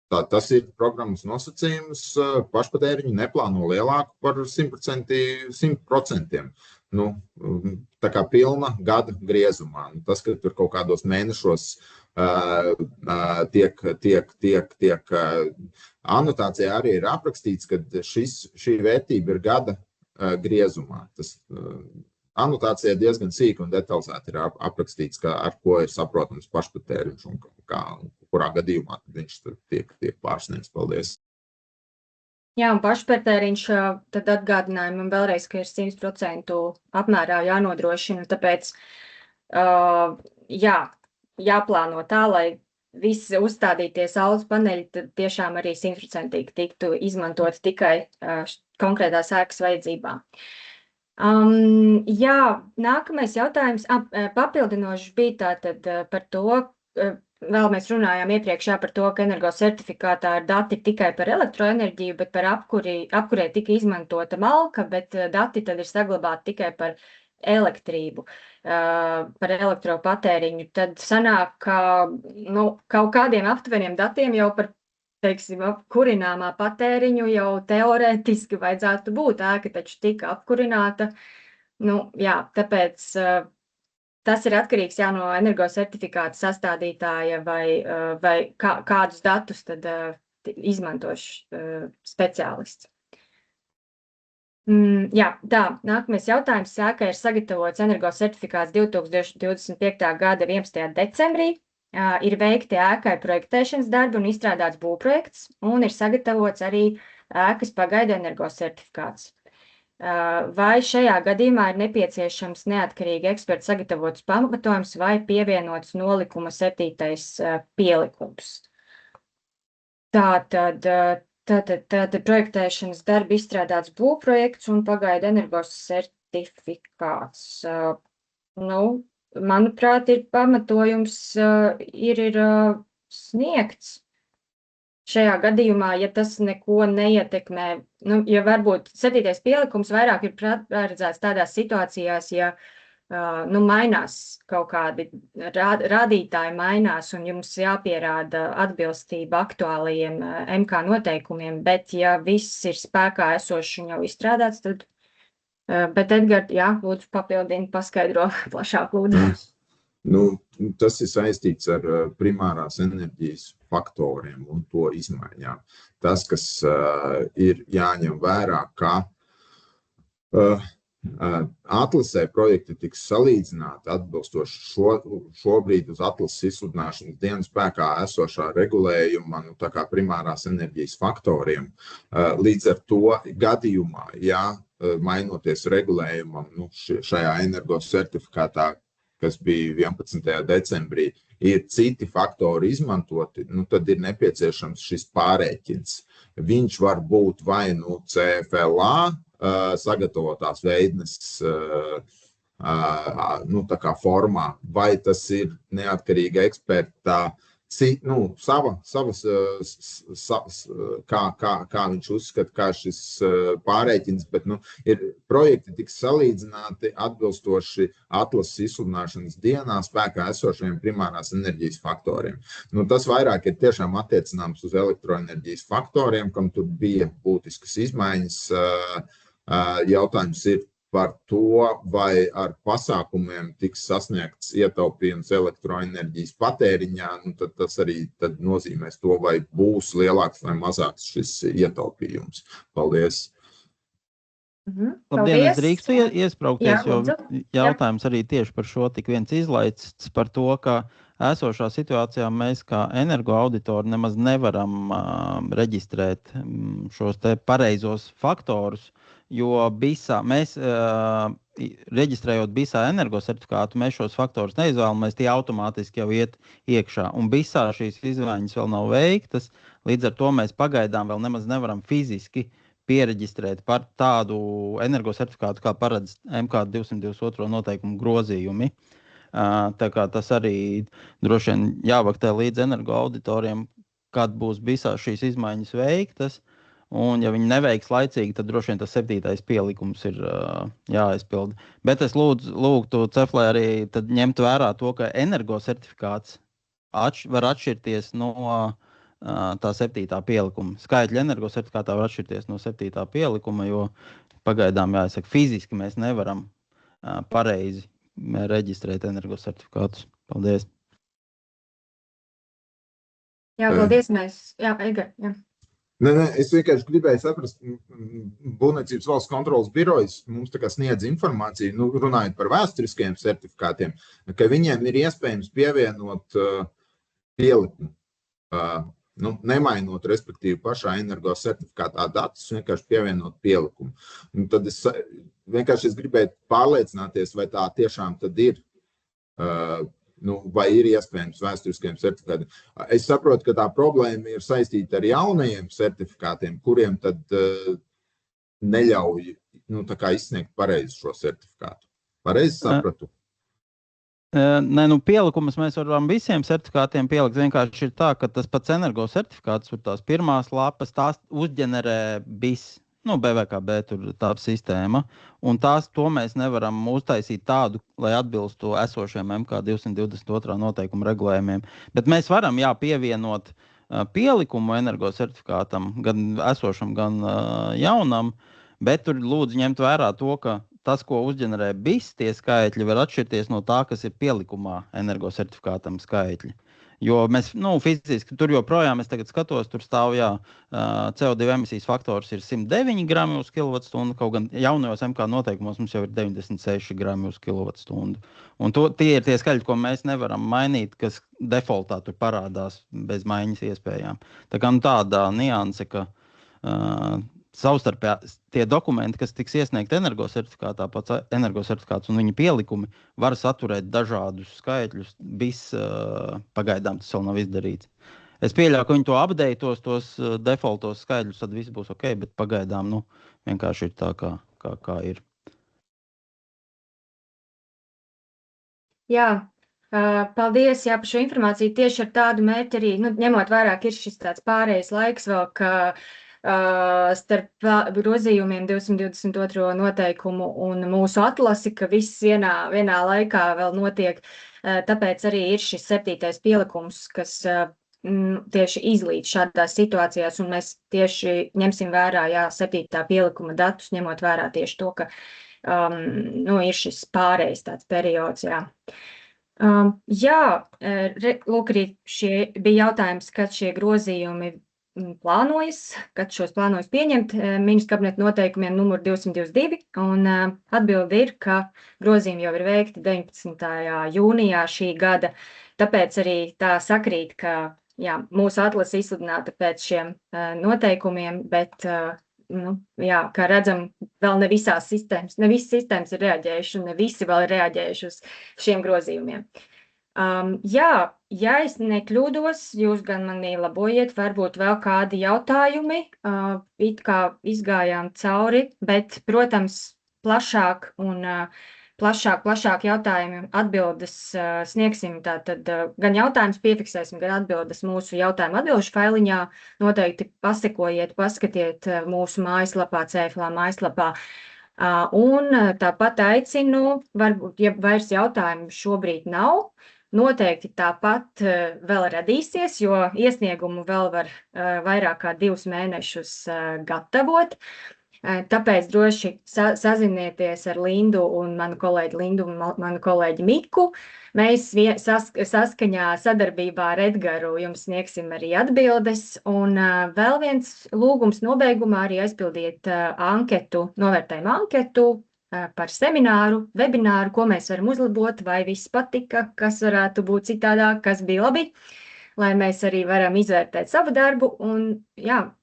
Tas ir programmas nosacījums. Pašpatēriņi neplāno lielāku par 100%. Tā kā pilna gada griezumā. Tas, ka tur kaut kādos mēnešos tiek anotācijā arī ir aprakstīts, ka šī vērtība ir gada griezumā. Tas anotācijā diezgan sīki un detalizēti ir aprakstīts, ar ko ir saprotams pašpatēriņš un kurā gadījumā viņš tiek pārsniegts. Paldies! Jā, un pašpatēriņš tad atgādināja man vēlreiz, ka ir 100% apmērā jānodrošina, tāpēc jāplāno tā, lai visi uzstādītie saules paneļi tad tiešām arī 100% tiktu izmantot tikai konkrētās ēkas vajadzībām. Jā, nākamais jautājums papildinošs bija tātad par to, vēl mēs runājām iepriekšā par to, ka energosertifikātā ir dati tikai par elektroenerģiju, bet par apkurē tika izmantota malka, bet dati tad ir saglabāti tikai par elektrību, par elektropatēriņu, tad sanāk, ka kaut kādiem aptuveniem datiem jau par, teiksim, apkurināmā patēriņu jau teorētiski vajadzētu būt. Ēka taču tika apkurināta. Jā, tāpēc tas ir atkarīgs no energosertifikāta sastādītāja vai kādus datus tad izmantoš speciālists. Jā, nākamais jautājums. Ēkai ir sagatavots energosertifikāts 2025. gada 11. decembrī. Ir veikti ēkai projektēšanas darbi un izstrādāts būvprojekts, un ir sagatavots arī ēkas pagaidu energosertifikāts. Vai šajā gadījumā ir nepieciešams neatkarīgi eksperti sagatavots pamatojums vai pievienots nolikuma 7. pielikums? Tātad projektēšanas darbi izstrādāts būvprojekts un pagaidu energosertifikāts. Manuprāt, ir pamatojums ir sniegts. Šajā gadījumā, ja tas neko neietekmē, ja varbūt 7. pielikums vairāk ir paredzēts tādās situācijās, ja mainās kaut kādi rādītāji mainās un jums jāpierāda atbilstība aktuālajiem MK noteikumiem, bet ja viss ir spēkā esošs un jau izstrādāts, tad, bet Edgar, lūdzu papildini, paskaidro plašāk lūdzu. Tas ir saistīts ar primārās enerģijas faktoriem un to izmaiņām. Tas, kas ir jāņem vērā, ka atlasē projekti tiks salīdzināti atbilstoši šobrīd uz atlases izsludināšanas dienas spēkā esošā regulējuma, tā kā primārās enerģijas faktoriem. Līdz ar to gadījumā, mainoties regulējumam, šajā energosertifikātā, kas bija 11. decembrī, ir citi faktori izmantoti, tad ir nepieciešams šis pārēķins. Viņš var būt vai CFLA, sagatavotās veidnes tā kā formā, vai tas ir neatkarīga eksperta, kā viņš uzskata, kā šis pārēķins, bet projekti tiks salīdzināti atbilstoši atlases izsludināšanas dienā spēkā esošajiem primārās enerģijas faktoriem. Tas vairāk ir tiešām attiecināms uz elektroenerģijas faktoriem, kam tur bija būtiskas izmaiņas. Jautājums ir par to, vai ar pasākumiem tiks sasniegts ietaupījums elektroenerģijas patēriņā, tad tas arī nozīmēs to, vai būs lielāks vai mazāks šis ietaupījums. Paldies! Labdien, es drīkstu iespraukties, jo jautājums arī tieši par šo tik viens izlaists par to, ka esošā situācijā mēs kā energoauditori nemaz nevaram reģistrēt šos te pareizos faktorus, jo mēs reģistrējot BISā energosertifikātu, mēs šos faktorus neizvēlamies, tie automātiski jau iet iekšā. Un BISā šīs izmaiņas vēl nav veiktas, līdz ar to mēs pagaidām vēl nemaz nevaram fiziski piereģistrēt par tādu energosertifikātu, kā paredz MK 222 noteikumu grozījumi. Tā kā tas arī droši vien jāvaktē līdz energoauditoriem, kad būs BISā šīs izmaiņas veiktas. Un, ja viņi neveiks laicīgi, tad droši vien tas 7. pielikums ir jāaizpilda. Bet es lūgtu CEF, lai arī tad ņemt vērā to, ka energosertifikāts var atšķirties no tā 7. pielikuma. Skaitļi energosertifikātā var atšķirties no 7. pielikuma, jo pagaidām, jāsaka, fiziski mēs nevaram pareizi reģistrēt energosertifikātus. Paldies! Jā, paldies mēs. Jā, Edgar, jā. Es vienkārši gribēju saprast, Būvniecības valsts kontrolas birojas mums tā kā sniedz informāciju, runājot par vēsturiskajiem certifikātiem, ka viņiem ir iespējams pievienot pielikumu, nemainot, respektīvi, pašā energo certifikātā datus, vienkārši pievienot pielikumu. Un tad es vienkārši gribēju pārliecināties, vai tā tiešām tad ir. Vai ir iespējams vēsturiskajiem certifikātiem. Es saprotu, ka tā problēma ir saistīta ar jaunajiem certifikātiem, kuriem tad neļauj izsniegt pareizi šo certifikātu. Pareizi sapratu? Nē, pielikumus mēs varam visiem certifikātiem pielikt. Vienkārši ir tā, ka tas pats energo certifikāts, tur tās pirmās lapas, tās uzģenerē BIS. BVKB tur tā sistēma, un to mēs nevaram uztaisīt tādu, lai atbilstu esošiem MK 222 noteikumu regulējumiem. Bet mēs varam, pievienot pielikumu energo certifikātam, gan esošam, gan jaunam, bet tur lūdzu ņemt vērā to, ka tas, ko uzģenerē BIS, tie skaitļi var atšķirties no tā, kas ir pielikumā energo certifikātam skaitļi. Jo mēs fiziski tur joprojām, es tagad skatos, tur stāv, CO2 emisijas faktors ir 109 grami uz kilovatstundu, kaut gan jaunajos MK noteikumos mums jau ir 96 grami uz kilovatstundu. Un tie ir tie skaļi, ko mēs nevaram mainīt, kas defaultā tur parādās bez maiņas iespējām. Tā kā tāda nianse, ka savstarpējā tie dokumenti, kas tiks iesniegti energosertifikātā, pats energosertifikāts un viņa pielikumi var saturēt dažādus skaitļus, pagaidām tas vēl nav izdarīts. Es pieļauju, ka viņi to updateos, tos defaultos skaitļus, tad viss būs ok, bet pagaidām vienkārši ir tā, kā ir. Jā, paldies par šo informāciju. Tieši ar tādu mērķi arī, ņemot vērā, ka ir šis tāds pārējais laiks vēl, ka starp grozījumiem 222. noteikumu un mūsu atlasi, ka viss vienā laikā vēl notiek. Tāpēc arī ir šis 7. pielikums, kas tieši izlīdz šādās situācijās, un mēs tieši ņemsim vērā 7. pielikuma datus, ņemot vērā tieši to, ka ir šis pārējais tāds periods. Lūk, arī bija jautājums, kad šie grozījumi kad šos plānojas pieņemt ministru kabineta noteikumiem numur 222, un atbilde ir, ka grozījumi jau ir veikti 19. jūnijā šī gada, tāpēc arī tā sakrīt, ka mūsu atlase izsludināta pēc šiem noteikumiem, bet, kā redzam, vēl ne visas sistēmas ir reaģējuši, un ne visi vēl ir reaģējuši uz šiem grozījumiem. Ja es nekļūdos, jūs gan mani labojiet, varbūt vēl kādi jautājumi, it kā izgājām cauri, bet, protams, plašāk jautājumu atbildes sniegsim, tātad gan jautājumus piefiksēsim, gan atbildes mūsu jautājumu atbilžu failiņā, noteikti pasekojiet, paskatiet mūsu mājaslapā, CFLA mājaslapā. Un tāpat aicinu, varbūt, ja vairs jautājumu šobrīd nav, noteikti tāpat vēl radīsies, jo iesniegumu vēl var vairāk kā 2 mēnešus gatavot. Tāpēc droši sazinieties ar Lindu un manu kolēģi Miku. Mēs saskaņā sadarbībā ar Edgaru jums sniegsim arī atbildes. Un vēl viens lūgums nobeigumā arī aizpildiet novērtējumu anketu par semināru, webināru, ko mēs varam uzlabot, vai viss patika, kas varētu būt citādāk, kas bija labi, lai mēs arī varam izvērtēt savu darbu. Un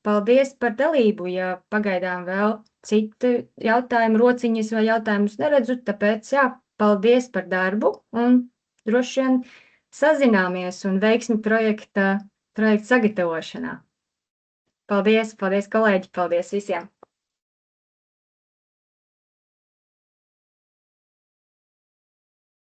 paldies par dalību, ja pagaidām vēl citu jautājumu rociņas vai jautājumus neredzu, tāpēc paldies par darbu un droši vien sazināmies un veiksmi projekta sagatavošanā. Paldies kolēģi, paldies visiem!